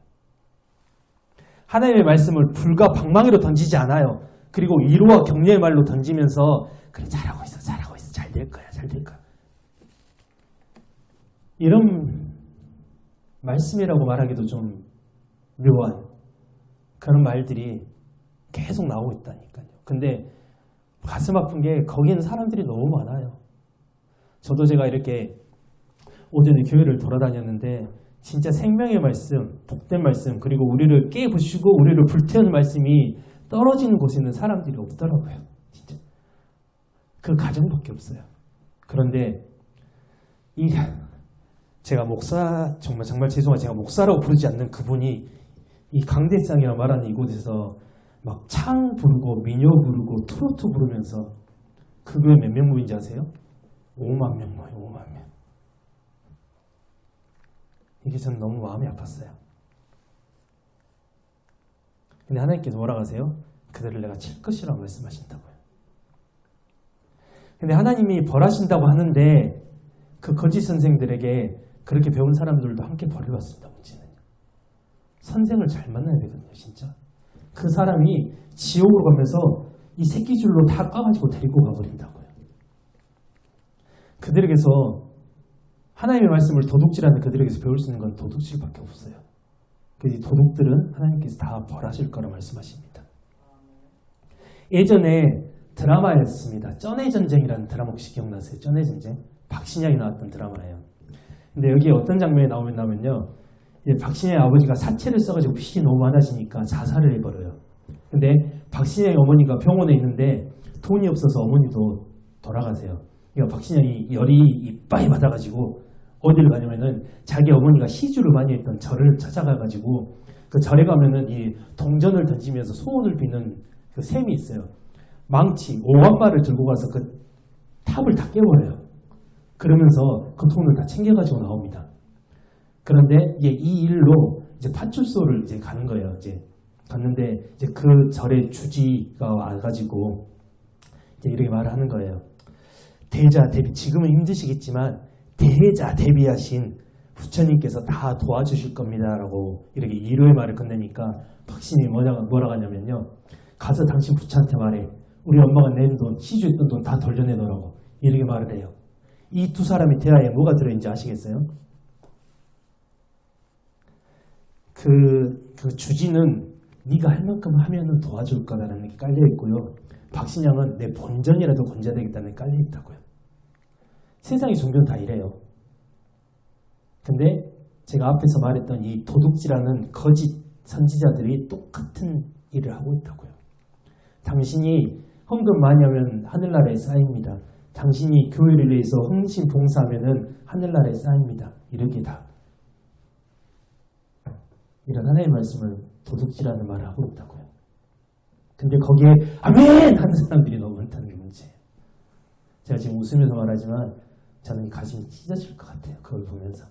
하나님의 말씀을 불과 방망이로 던지지 않아요. 그리고 위로와 격려의 말로 던지면서 그래 잘하고 있어 잘 될 거야 이런 말씀이라고 말하기도 좀 묘한 그런 말들이 계속 나오고 있다니까요. 근데 가슴 아픈 게 거기는 사람들이 너무 많아요. 저도 제가 이렇게 오전에 교회를 돌아다녔는데 진짜 생명의 말씀, 복된 말씀, 그리고 우리를 깨부시고 우리를 불태우는 말씀이 떨어지는 곳에 있는 사람들이 없더라고요. 진짜. 그 가정밖에 없어요. 그런데 제가 목사, 정말 죄송하지만 제가 목사라고 부르지 않는 그분이 이 강대상이라 말하는 이곳에서 막 창 부르고 민요 부르고 트로트 부르면서 그게 몇 명 모인지 아세요? 5만 명 모여요. 5만 명. 이게 전 너무 마음이 아팠어요. 근데 하나님께서 뭐라고 하세요? 그들을 내가 칠 것이라고 말씀하신다고요. 근데 하나님이 벌하신다고 하는데 그 거짓 선생들에게 그렇게 배운 사람들도 함께 벌을 받습니다. 문제는. 선생을 잘 만나야 되거든요. 진짜. 그 사람이 지옥으로 가면서 이 새끼줄로 다 까가지고 데리고 가버린다고요. 그들에게서 하나님의 말씀을 도둑질하는 그들에게서 배울 수 있는 건 도둑질밖에 없어요. 그래서 도둑들은 하나님께서 다 벌하실 거라 말씀하십니다. 예전에 드라마였습니다. 쩐의 전쟁이라는 드라마 혹시 기억나세요? 쩐의 전쟁? 박신양이 나왔던 드라마예요. 근데 여기에 어떤 장면이 나오냐면요. 박신양의 아버지가 사채를 써가지고 빚이 너무 많아지니까 자살을 해버려요. 근데 박신양의 어머니가 병원에 있는데 돈이 없어서 어머니도 돌아가세요. 그러니까 박신양이 열이 이빠이 받아가지고 어디를 가냐면은 자기 어머니가 시주를 많이 했던 절을 찾아가가지고 그 절에 가면은 이 동전을 던지면서 소원을 비는 그 셈이 있어요. 망치, 오한발을 들고 가서 그 탑을 다 깨버려요. 그러면서 그 돈을 다 챙겨가지고 나옵니다. 그런데 이제 이 일로 이제 파출소를 이제 가는 거예요. 이제 갔는데 이제 그 절의 주지가 와가지고 이제 이렇게 말을 하는 거예요. 대자 대비, 지금은 힘드시겠지만 대자 대비하신 부처님께서 다 도와주실 겁니다라고 이렇게 위로의 말을 건네니까 박신이 뭐라고 하냐면요. 가서 당신 부처한테 말해. 우리 엄마가 낸 돈, 시주했던 돈 다 돌려내놓으라고 이렇게 말을 해요. 이 두 사람의 대화에 뭐가 들어있는지 아시겠어요? 그 주지는 네가 할 만큼 하면은 도와줄 거다라는 게 깔려있고요. 박신양은 내 본전이라도 건져야 되겠다는 게 깔려있다고요. 세상의 종교는 다 이래요. 근데 제가 앞에서 말했던 이 도둑질하는 거짓 선지자들이 똑같은 일을 하고 있다고요. 당신이 헌금 많이 하면 하늘나라에 쌓입니다. 당신이 교회를 위해서 헌신 봉사하면 하늘나라에 쌓입니다. 이렇게 다 이런 하나의 말씀을 도둑질하는 말을 하고 있다고요. 근데 거기에 아멘! 하는 사람들이 너무 많다는 게 문제예요. 제가 지금 웃으면서 말하지만 저는 가슴이 찢어질 것 같아요. 그걸 보면서.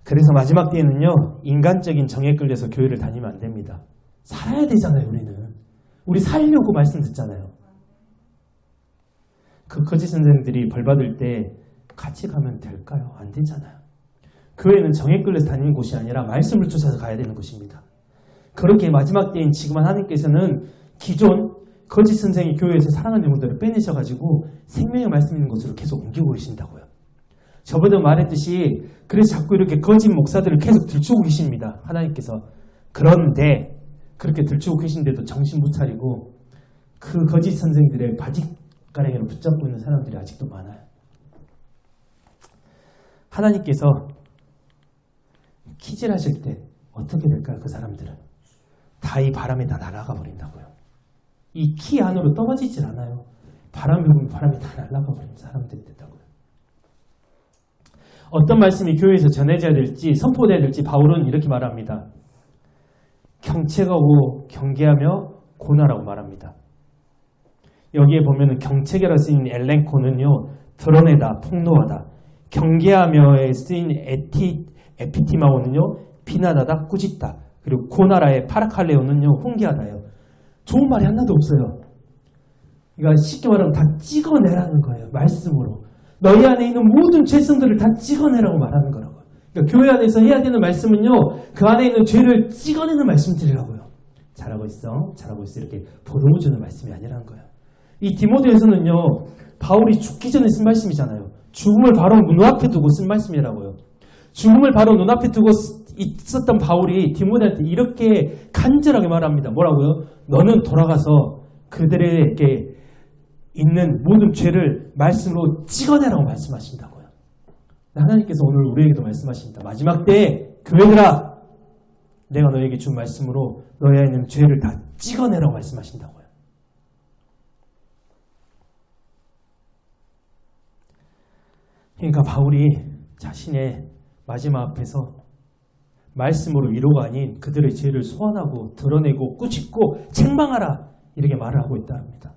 그래서 마지막 때에는요. 인간적인 정에 끌려서 교회를 다니면 안 됩니다. 살아야 되잖아요. 우리는. 우리 살려고 말씀 듣잖아요. 그 거짓 선생들이 벌 받을 때 같이 가면 될까요? 안 되잖아요. 교회는 정에 끌려서 다니는 곳이 아니라 말씀을 쫓아서 가야 되는 곳입니다. 그렇게 마지막 때인 지금 하나님께서는 기존 거짓 선생이 교회에서 사랑하는 영혼들을 빼내셔가지고 생명의 말씀 있는 곳으로 계속 옮기고 계신다고요. 저번에 말했듯이 그래서 자꾸 이렇게 거짓 목사들을 계속 들추고 계십니다. 하나님께서. 그런데 그렇게 들추고 계신데도 정신 못 차리고 그 거짓 선생들의 바짓가랑이로 붙잡고 있는 사람들이 아직도 많아요. 하나님께서 키질하실 때 어떻게 될까요? 그 사람들은 다 이 바람에 다 날아가 버린다고요. 이 키 안으로 떨어지질 않아요. 바람이 불면 바람이 다 날아가 버리는 사람들이 된다고요. 어떤 말씀이 교회에서 전해져야 될지 선포돼야 될지 바울은 이렇게 말합니다. 경책하고 경계하며 고나라고 말합니다. 여기에 보면은 경책이라 쓰인 엘렌코는요. 드러내다, 폭로하다. 경계하며에 쓰인 에피티마오는요. 비난하다, 꾸짖다. 그리고 고나라의 파라칼레오는요. 훈계하다예요. 좋은 말이 하나도 없어요. 그러니까 쉽게 말하면 다 찍어내라는 거예요. 말씀으로. 너희 안에 있는 모든 죄성들을 다 찍어내라고 말하는 거라고요. 그러니까 교회 안에서 해야 되는 말씀은요. 그 안에 있는 죄를 찍어내는 말씀들이라고요. 잘하고 있어. 잘하고 있어. 이렇게 보듬어 주는 말씀이 아니라는 거예요. 이 디모데에서는요. 바울이 죽기 전에 쓴 말씀이잖아요. 죽음을 바로 눈앞에 두고 쓴 말씀이라고요. 죽음을 바로 눈앞에 두고 있었던 바울이 디모데한테 이렇게 간절하게 말합니다. 뭐라고요? 너는 돌아가서 그들에게 있는 모든 죄를 말씀으로 찍어내라고 말씀하신다고요. 하나님께서 오늘 우리에게도 말씀하십니다. 마지막 때에 교회들아 내가 너에게 준 말씀으로 너희 안에 있는 죄를 다 찍어내라고 말씀하신다고요. 그러니까 바울이 자신의 마지막 앞에서 말씀으로 위로가 아닌 그들의 죄를 소환하고 드러내고 꾸짖고 책망하라 이렇게 말을 하고 있다 합니다.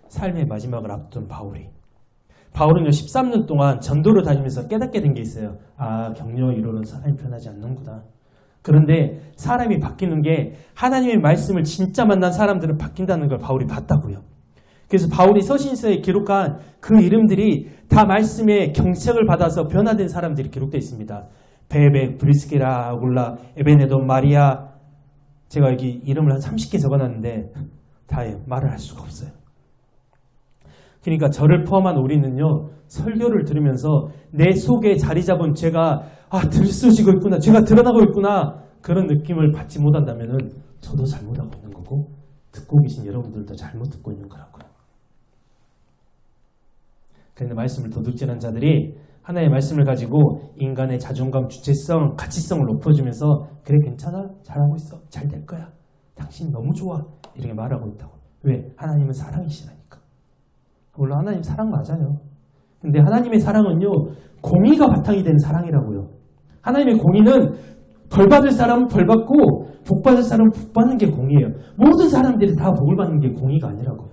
삶의 마지막을 앞둔 바울은요 13년 동안 전도를 다니면서 깨닫게 된 게 있어요. 아, 격려 위로는 사람이 변하지 않는구나. 그런데 사람이 바뀌는 게 하나님의 말씀을 진짜 만난 사람들은 바뀐다는 걸 바울이 봤다고요. 그래서 바울이 서신서에 기록한 그 이름들이 다 말씀의 경책을 받아서 변화된 사람들이 기록되어 있습니다. 베베, 브리스게라, 아굴라, 에베네돈, 마리아. 제가 여기 이름을 한 30개 적어놨는데 다 말을 할 수가 없어요. 그러니까 저를 포함한 우리는요. 설교를 들으면서 내 속에 자리 잡은 죄가 들쑤시고 있구나. 죄가 드러나고 있구나. 그런 느낌을 받지 못한다면 저도 잘못하고 있는 거고 듣고 계신 여러분들도 잘못 듣고 있는 거라고요. 그런데 말씀을 도둑질한 자들이 하나의 말씀을 가지고 인간의 자존감, 주체성, 가치성을 높여주면서 그래 괜찮아? 잘하고 있어? 잘 될 거야? 당신 너무 좋아? 이렇게 말하고 있다고. 왜? 하나님은 사랑이시라니까. 물론 하나님 사랑 맞아요. 근데 하나님의 사랑은요, 공의가 바탕이 된 사랑이라고요. 하나님의 공의는 벌 받을 사람은 벌 받고 복 받을 사람은 복 받는 게 공의예요. 모든 사람들이 다 복을 받는 게 공의가 아니라고요.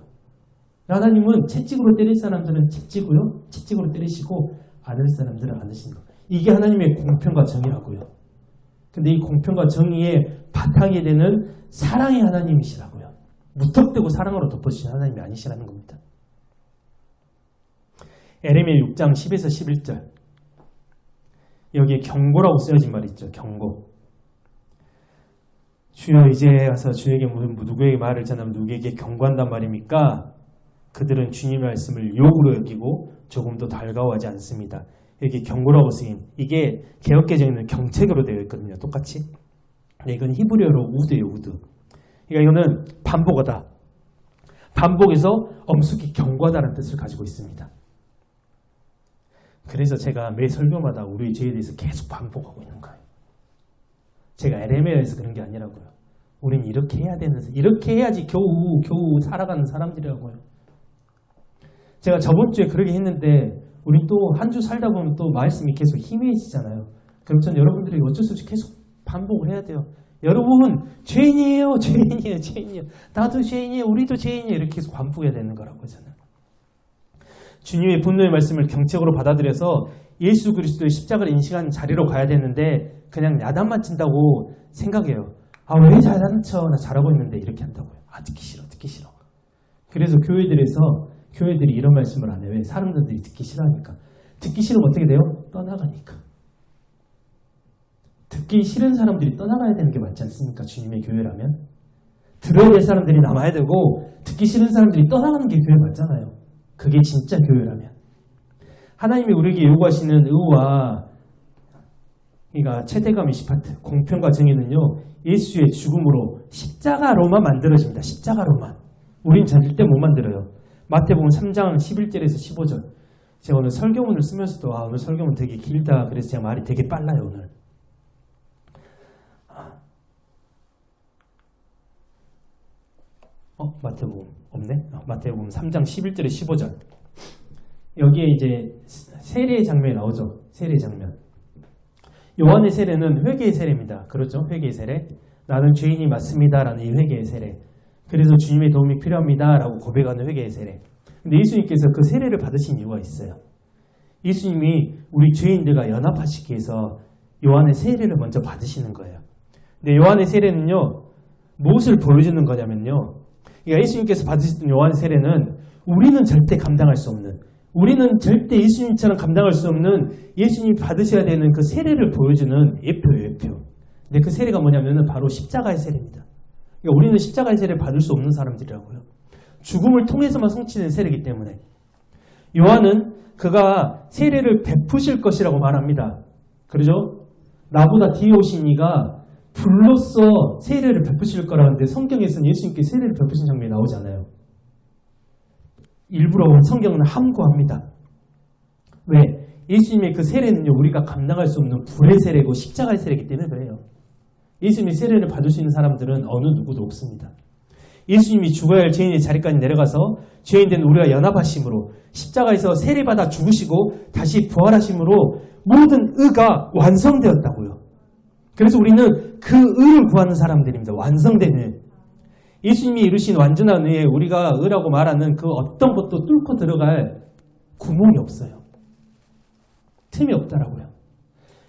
하나님은 채찍으로 때릴 사람들은 채찍으로 때리시고 안을 사람들은 안으시는 거. 이게 하나님의 공평과 정의라고요. 근데 이 공평과 정의의 바탕이 되는 사랑의 하나님이시라고요. 무턱대고 사랑으로 덮어주신 하나님이 아니시라는 겁니다. 에레미야 6장 10에서 11절. 여기에 경고라고 쓰여진 말이 있죠. 경고. 주여 이제 와서 주에게 누구에게 말을 전하면 누구에게 경고한단 말입니까? 그들은 주님의 말씀을 욕으로 여기고 조금도 달가워하지 않습니다. 여기 경고라고 쓰인 이게 개역개정에는 경책으로 되어 있거든요. 똑같이. 근데 이건 히브리어로 우드예요. 우드. 그러니까 이거는 반복하다. 반복해서 엄숙히 경고하다는 뜻을 가지고 있습니다. 그래서 제가 매 설교마다 우리 죄에 대해서 계속 반복하고 있는 거예요. 제가 에레미야에서 그런 게 아니라고요. 우린 이렇게 해야 이렇게 해야지 겨우 살아가는 사람들이라고요. 제가 저번 주에 그러게 했는데 우리 또 한 주 살다 보면 또 말씀이 계속 희미해지잖아요. 그럼 전 여러분들이 어쩔 수 없이 계속 반복을 해야 돼요. 여러분 죄인이에요. 나도 죄인이에요. 우리도 죄인이에요. 이렇게 계속 반복해야 되는 거라고요. 저는. 주님의 분노의 말씀을 경책으로 받아들여서 예수 그리스도의 십자가를 인식한 자리로 가야 되는데 그냥 야단만 친다고 생각해요. 아, 왜 야단 쳐? 나 잘하고 있는데 이렇게 한다고요. 아, 듣기 싫어. 그래서 교회들이 이런 말씀을 안 해요. 왜? 사람들이 듣기 싫어하니까. 듣기 싫으면 어떻게 돼요? 떠나가니까. 듣기 싫은 사람들이 떠나가야 되는 게 맞지 않습니까? 주님의 교회라면. 들어야 될 사람들이 남아야 되고 듣기 싫은 사람들이 떠나가는 게 교회 맞잖아요. 그게 진짜 교회라면. 하나님이 우리에게 요구하시는 의와 그러니까 최대감 20파트 공평과 정의는요. 예수의 죽음으로 십자가로만 만들어집니다. 십자가로만. 우린 절대 못 만들어요. 마태복음 3장 11절에서 15절. 제가 오늘 설교문을 쓰면서도 오늘 설교문 되게 길다. 그래서 제가 말이 되게 빨라요. 오늘. 마태복음 없네? 마태복음 3장 11절에 15절. 여기에 이제 세례의 장면이 나오죠. 세례의 장면. 요한의 세례는 회개의 세례입니다. 그렇죠? 회개의 세례. 나는 죄인이 맞습니다. 라는 이 회개의 세례. 그래서 주님의 도움이 필요합니다. 라고 고백하는 회개의 세례. 근데 예수님께서 그 세례를 받으신 이유가 있어요. 예수님이 우리 죄인들과 연합하시기 위해서 요한의 세례를 먼저 받으시는 거예요. 근데 요한의 세례는요. 무엇을 보여주는 거냐면요. 그러니까 예수님께서 받으셨던 요한의 세례는 우리는 절대 감당할 수 없는 우리는 절대 예수님처럼 감당할 수 없는 예수님이 받으셔야 되는 그 세례를 보여주는 예표예요. 예표. 근데 그 세례가 뭐냐면 바로 십자가의 세례입니다. 그러니까 우리는 십자가의 세례를 받을 수 없는 사람들이라고요. 죽음을 통해서만 성취된 세례이기 때문에 요한은 그가 세례를 베푸실 것이라고 말합니다. 그러죠? 나보다 뒤에 오신 이가 불로써 세례를 베푸실 거라는데 성경에서는 예수님께 세례를 베푸신 장면이 나오지 않아요. 일부러 성경은 함구합니다. 왜? 예수님의 그 세례는요, 우리가 감당할 수 없는 불의 세례고 십자가의 세례이기 때문에 그래요. 예수님의 세례를 받을 수 있는 사람들은 어느 누구도 없습니다. 예수님이 죽어야 할 죄인의 자리까지 내려가서 죄인 된 우리가 연합하심으로 십자가에서 세례받아 죽으시고 다시 부활하심으로 모든 의가 완성되었다고요. 그래서 우리는 그 의를 구하는 사람들입니다. 완성된 의. 예수님이 이루신 완전한 의에 우리가 의라고 말하는 그 어떤 것도 뚫고 들어갈 구멍이 없어요. 틈이 없다라고요.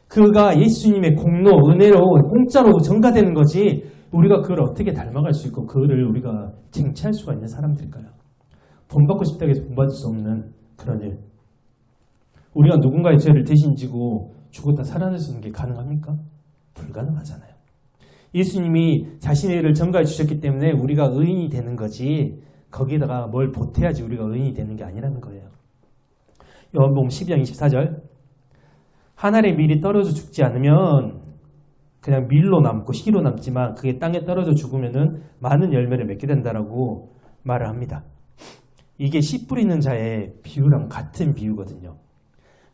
그가 예수님의 공로, 은혜로 공짜로 전가되는 거지 우리가 그걸 어떻게 닮아갈 수 있고 그를 우리가 쟁취할 수가 있는 사람들일까요? 본받고 싶다고 해서 본받을 수 없는 그런 일. 우리가 누군가의 죄를 대신 지고 죽었다 살아날 수 있는 게 가능합니까? 불가능하잖아요. 예수님이 자신의 일을 전가해 주셨기 때문에 우리가 의인이 되는 거지 거기다가 뭘 보태야지 우리가 의인이 되는 게 아니라는 거예요. 요한복음 12장 24절 하늘의 밀이 떨어져 죽지 않으면 그냥 밀로 남고 씨로 남지만 그게 땅에 떨어져 죽으면은 많은 열매를 맺게 된다라고 말을 합니다. 이게 씨 뿌리는 자의 비유랑 같은 비유거든요.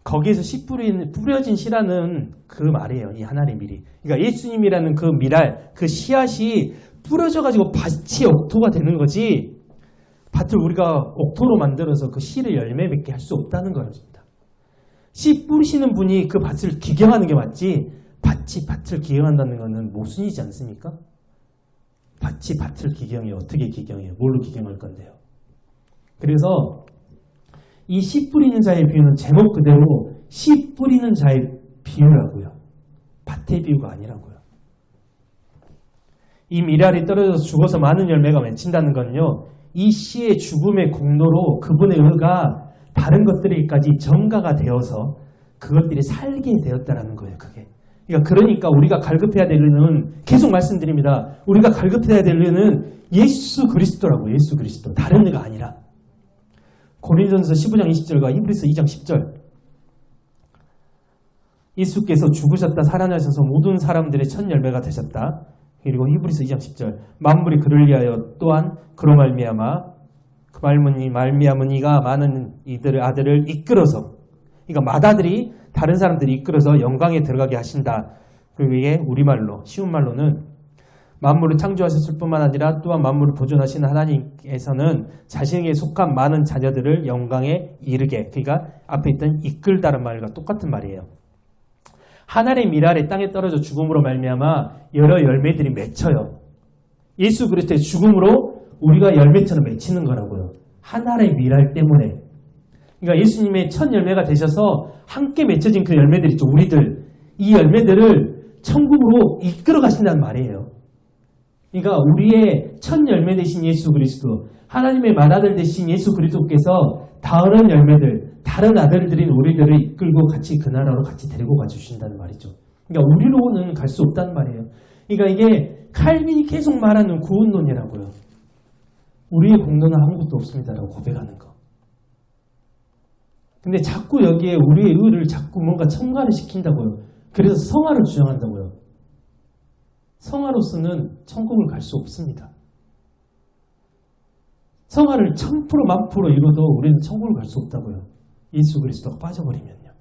거기에서 씨 뿌려진 씨라는 그 말이에요. 이 하나님의 밀이. 그러니까 예수님이라는 그 밀알, 그 씨앗이 뿌려져가지고 밭이 옥토가 되는 거지, 밭을 우리가 옥토로 만들어서 그 씨를 열매 맺게 할 수 없다는 겁니다. 씨 뿌리시는 분이 그 밭을 기경하는 게 맞지, 밭이 밭을 기경한다는 것은 모순이지 않습니까? 밭이 밭을 기경해요. 어떻게 기경해요? 뭘로 기경할 건데요? 그래서 이 씨 뿌리는 자의 비유는 제목 그대로 씨 뿌리는 자의 비유라고요. 밭의 비유가 아니라고요. 이 밀알이 떨어져서 죽어서 많은 열매가 맺힌다는 건요, 이 씨의 죽음의 공로로 그분의 의가 다른 것들에게까지 전가가 되어서 그것들이 살게 되었다라는 거예요. 그러니까 우리가 갈급해야 될 일은, 계속 말씀드립니다. 우리가 갈급해야 될 일은 예수 그리스도라고. 예수 그리스도. 다른 의가 아니라. 고린도전서 15장 20절과 히브리서 2장 10절. 예수께서 죽으셨다 살아나셔서 모든 사람들의 첫 열매가 되셨다. 그리고 히브리서 2장 10절. 만물이 그를 위하여 또한 그로 말미암아 그 말미암은 이가 많은 이들의 아들을 이끌어서, 그러니까 맏아들이 다른 사람들이 이끌어서 영광에 들어가게 하신다. 그리고 이게 우리말로, 쉬운 말로는 만물을 창조하셨을 뿐만 아니라 또한 만물을 보존하시는 하나님께서는 자신에게 속한 많은 자녀들을 영광에 이르게, 그러니까 앞에 있던 이끌다는 말과 똑같은 말이에요. 하늘의 밀알이 땅에 떨어져 죽음으로 말미암아 여러 열매들이 맺혀요. 예수 그리스도의 죽음으로 우리가 열매처럼 맺히는 거라고요. 하늘의 밀알 때문에. 그러니까 예수님의 첫 열매가 되셔서 함께 맺혀진 그 열매들 있죠. 우리들. 이 열매들을 천국으로 이끌어 가신다는 말이에요. 그러니까 우리의 첫 열매 되신 예수 그리스도, 하나님의 맏아들 되신 예수 그리스도께서 다른 열매들, 다른 아들들인 우리들을 이끌고 같이 그 나라로 같이 데리고 가주신다는 말이죠. 그러니까 우리로는 갈 수 없다는 말이에요. 그러니까 이게 칼빈이 계속 말하는 구원론이라고요. 우리의 공로는 아무것도 없습니다라고 고백하는 거. 근데 자꾸 여기에 우리의 의를 자꾸 뭔가 첨가를 시킨다고요. 그래서 성화를 주장한다고요. 성화로서는 천국을 갈 수 없습니다. 성화를 1000% 1000% 이뤄도 우리는 천국을 갈 수 없다고요. 예수 그리스도가 빠져버리면요.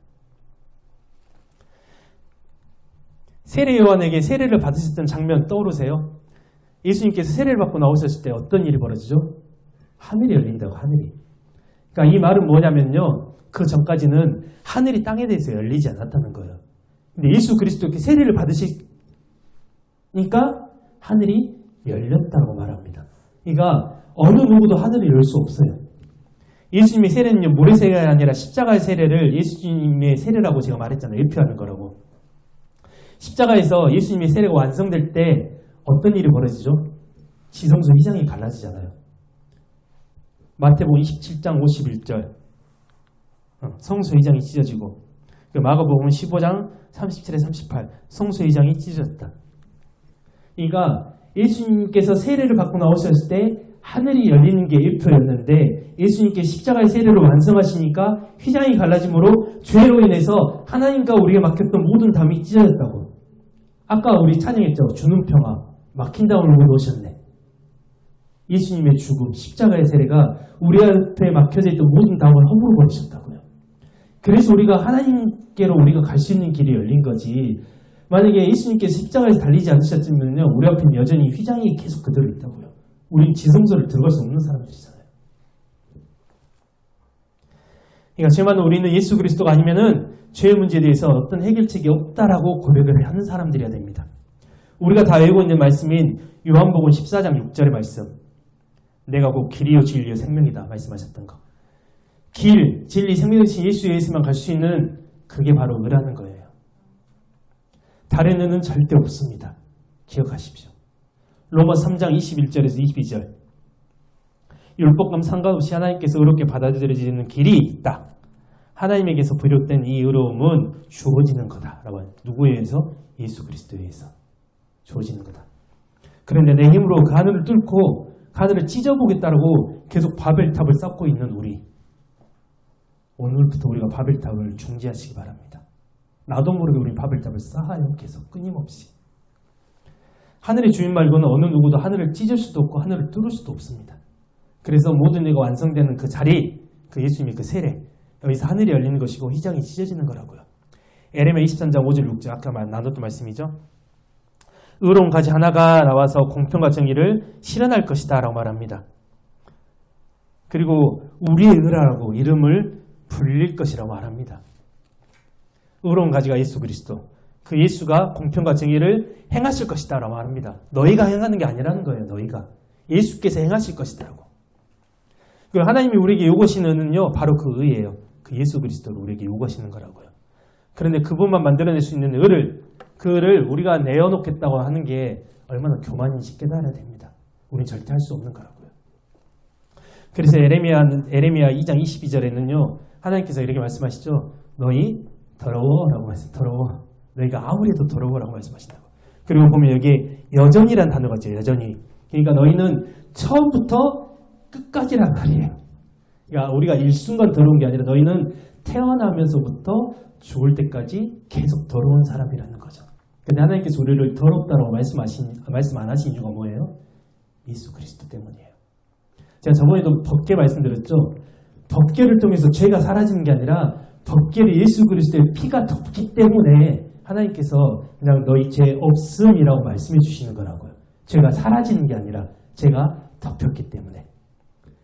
세례 요한에게 세례를 받으셨던 장면 떠오르세요? 예수님께서 세례를 받고 나오셨을 때 어떤 일이 벌어지죠? 하늘이 열린다고, 하늘이. 그러니까 이 말은 뭐냐면요, 그 전까지는 하늘이 땅에 대해서 열리지 않았다는 거예요. 근데 예수 그리스도께 세례를 받으시니까 하늘이 열렸다고 말합니다. 그러니까 어느 누구도 하늘을 열 수 없어요. 예수님의 세례는요, 모래세례가 아니라 십자가의 세례를 예수님의 세례라고 제가 말했잖아요. 일표하는 거라고. 십자가에서 예수님의 세례가 완성될 때 어떤 일이 벌어지죠? 지성소 휘장이 갈라지잖아요. 마태복음 27장 51절. 성소 휘장이 찢어지고, 마가복음 15장 37에 38. 성소 휘장이 찢어졌다. 그러니까 예수님께서 세례를 받고 나오셨을 때 하늘이 열리는 게 1표였는데 예수님께 십자가의 세례를 완성하시니까 휘장이 갈라짐으로 죄로 인해서 하나님과 우리에게 막혔던 모든 담이 찢어졌다고. 아까 우리 찬양했죠. 주는 평화, 막힌 담을 놓으셨네. 예수님의 죽음, 십자가의 세례가 우리 앞에 막혀져 있던 모든 담을 허물어 버리셨다고요. 그래서 우리가 하나님께로 우리가 갈 수 있는 길이 열린 거지. 만약에 예수님께서 십자가에서 달리지 않으셨으면요, 우리 앞에는 여전히 휘장이 계속 그대로 있다고요. 우린 지성소를 들어갈 수 없는 사람들이잖아요. 그러니까 제 말은 우리는 예수 그리스도가 아니면은 죄의 문제에 대해서 어떤 해결책이 없다라고 고백을 하는 사람들이어야 됩니다. 우리가 다 외우고 있는 말씀인 요한복음 14장 6절의 말씀. 내가 곧 길이요 진리요 생명이다 말씀하셨던 거. 길, 진리, 생명이신 예수에서만 갈 수 있는 그게 바로 의라는 거예요. 다른 의는 절대 없습니다. 기억하십시오. 로마 3장 21절에서 22절. 율법과 상관없이 하나님께서 의롭게 받아들여지는 길이 있다. 하나님에게서 비롯된 이 의로움은 주어지는 거다. 라고 하는. 누구에 의해서? 예수 그리스도에 의해서 주어지는 거다. 그런데 내 힘으로 그 하늘을 뚫고 그 하늘을 찢어보겠다라고 계속 바벨탑을 쌓고 있는 우리. 오늘부터 우리가 바벨탑을 중지하시기 바랍니다. 나도 모르게 우리 바벨탑을 쌓아요. 계속 끊임없이. 하늘의 주인 말고는 어느 누구도 하늘을 찢을 수도 없고 하늘을 뚫을 수도 없습니다. 그래서 모든 일이 완성되는 그 자리, 그 예수님의 그 세례, 여기서 하늘이 열리는 것이고 휘장이 찢어지는 거라고요. 에레미야 23장 5절 6절 아까 나눴던 말씀이죠. 의로운 가지 하나가 나와서 공평과 정의를 실현할 것이다 라고 말합니다. 그리고 우리의 의라고 이름을 불릴 것이라고 말합니다. 의로운 가지가 예수 그리스도, 그 예수가 공평과 정의를 행하실 것이다 라고 말합니다. 너희가 행하는 게 아니라는 거예요. 너희가 예수께서 행하실 것이다라고. 하나님이 우리에게 요구하시는 은은요 바로 그 의예요. 그 예수 그리스도를 우리에게 요구하시는 거라고요. 그런데 그분만 만들어낼 수 있는 그를 우리가 내어놓겠다고 하는 게 얼마나 교만인지 깨달아야 됩니다. 우리는 절대 할 수 없는 거라고요. 그래서 에레미야 2장 22절에는요 하나님께서 이렇게 말씀하시죠. 너희 더러워라고 말씀. 더러워. 너희가 아무리 해도 더러워라고 말씀하신다고. 그리고 보면 여기에 여전이란 단어가 있죠. 여전히. 그러니까 너희는 처음부터 끝까지란 말이에요. 그러니까 우리가 일순간 더러운 게 아니라 너희는 태어나면서부터 죽을 때까지 계속 더러운 사람이라는 거죠. 근데 하나님께서 우리를 더럽다라고 말씀 안 하신 이유가 뭐예요? 예수 그리스도 때문이에요. 제가 저번에도 법궤 말씀드렸죠. 법궤를 통해서 죄가 사라지는 게 아니라 법궤를 예수 그리스도의 피가 덮기 때문에 하나님께서 그냥 너희 죄 없음이라고 말씀해 주시는 거라고요. 죄가 사라지는 게 아니라 죄가 덮였기 때문에.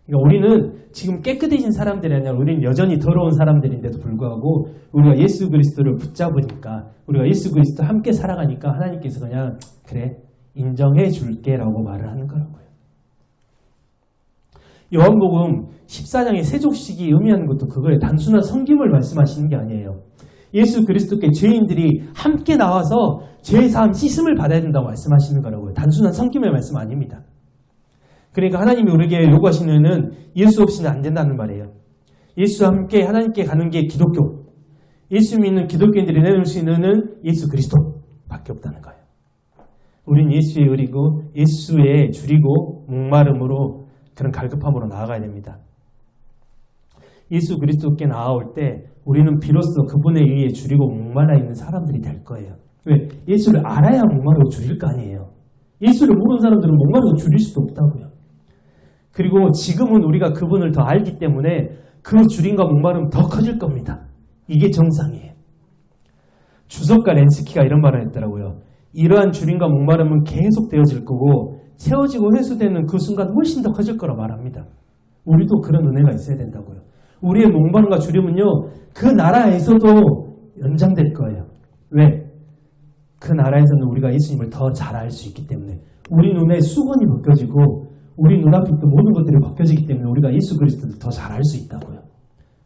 그러니까 우리는 지금 깨끗해진 사람들이 아니라 우리는 여전히 더러운 사람들인데도 불구하고 우리가 예수 그리스도를 붙잡으니까 우리가 예수 그리스도 함께 살아가니까 하나님께서 그냥 그래 인정해 줄게 라고 말을 하는 거라고요. 요한복음 14장의 세족식이 의미하는 것도 그거예요. 단순한 섬김을 말씀하시는 게 아니에요. 예수 그리스도께 죄인들이 함께 나와서 죄사함 씻음을 받아야 된다고 말씀하시는 거라고요. 단순한 섬김의 말씀 아닙니다. 그러니까 하나님이 우리에게 요구하시는 예수 없이는 안 된다는 말이에요. 예수와 함께 하나님께 가는 게 기독교. 예수 믿는 기독교인들이 내놓을 수 있는 예수 그리스도밖에 없다는 거예요. 우린 예수의 의리고 예수의 줄이고 목마름으로 그런 갈급함으로 나아가야 됩니다. 예수 그리스도께 나아올 때 우리는 비로소 그분에 의해 줄이고 목말라 있는 사람들이 될 거예요. 왜? 예수를 알아야 목마르고 줄일 거 아니에요. 예수를 모르는 사람들은 목마르고 줄일 수도 없다고요. 그리고 지금은 우리가 그분을 더 알기 때문에 그 줄임과 목마름은 더 커질 겁니다. 이게 정상이에요. 주석가 렌스키가 이런 말을 했더라고요. 이러한 줄임과 목마름은 계속 되어질 거고 채워지고 회수되는 그 순간 훨씬 더 커질 거라 말합니다. 우리도 그런 은혜가 있어야 된다고요. 우리의 목마름과 줄임은요. 그 나라에서도 연장될 거예요. 왜? 그 나라에서는 우리가 예수님을 더 잘 알 수 있기 때문에 우리 눈에 수건이 벗겨지고 우리 눈앞에 있던 모든 것들이 벗겨지기 때문에 우리가 예수 그리스도를 더 잘 알 수 있다고요.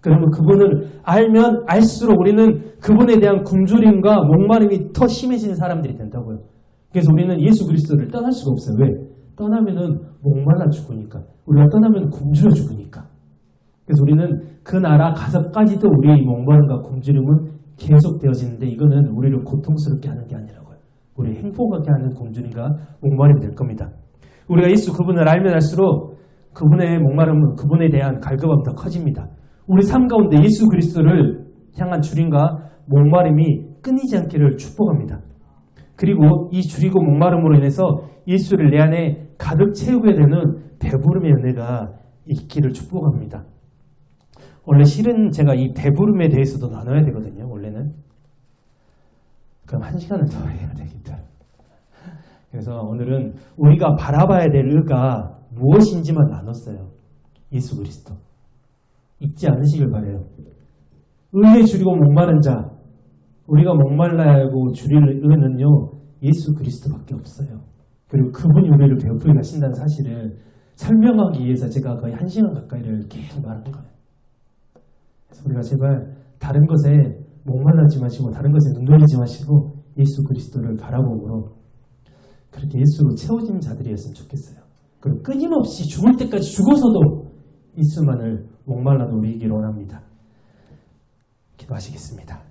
그러면 그분을 알면 알수록 우리는 그분에 대한 굶주림과 목마름이 더 심해지는 사람들이 된다고요. 그래서 우리는 예수 그리스도를 떠날 수가 없어요. 왜? 떠나면은 목말라 죽으니까. 우리가 떠나면 굶주려 죽으니까. 그래서 우리는 그 나라 가서까지도 우리의 목마름과 굶주림은 계속되어지는데 이거는 우리를 고통스럽게 하는 게 아니라고요. 우리를 행복하게 하는 굶주림과 목마름이 될 겁니다. 우리가 예수 그분을 알면 알수록 그분의 목마름은 그분에 대한 갈급함이 더 커집니다. 우리 삶 가운데 예수 그리스도를 향한 줄임과 목마름이 끊이지 않기를 축복합니다. 그리고 이 줄이고 목마름으로 인해서 예수를 내 안에 가득 채우게 되는 배부름의 은혜가 있기를 축복합니다. 원래 실은 제가 이 배부름에 대해서도 나눠야 되거든요. 원래는. 그럼 1시간을 더 해야 되겠다. 그래서 오늘은 우리가 바라봐야 될 의가 무엇인지만 나눴어요. 예수 그리스도. 잊지 않으시길 바라요. 의에 줄이고 목마른 자, 우리가 목말라야 하고 줄일 의는요. 예수 그리스도밖에 없어요. 그리고 그분이 우리를 베풀게 하신다는 사실을 설명하기 위해서 제가 거의 1시간 가까이를 계속 말한 거예요. 그래서 우리가 제발 다른 것에 목말라지 마시고 다른 것에 눈 돌리지 마시고 예수 그리스도를 바라보므로 그렇게 예수로 채워진 자들이었으면 좋겠어요. 그리고 끊임없이 죽을 때까지 죽어서도 예수만을 목말라도 우리에게 원합니다. 기도하시겠습니다.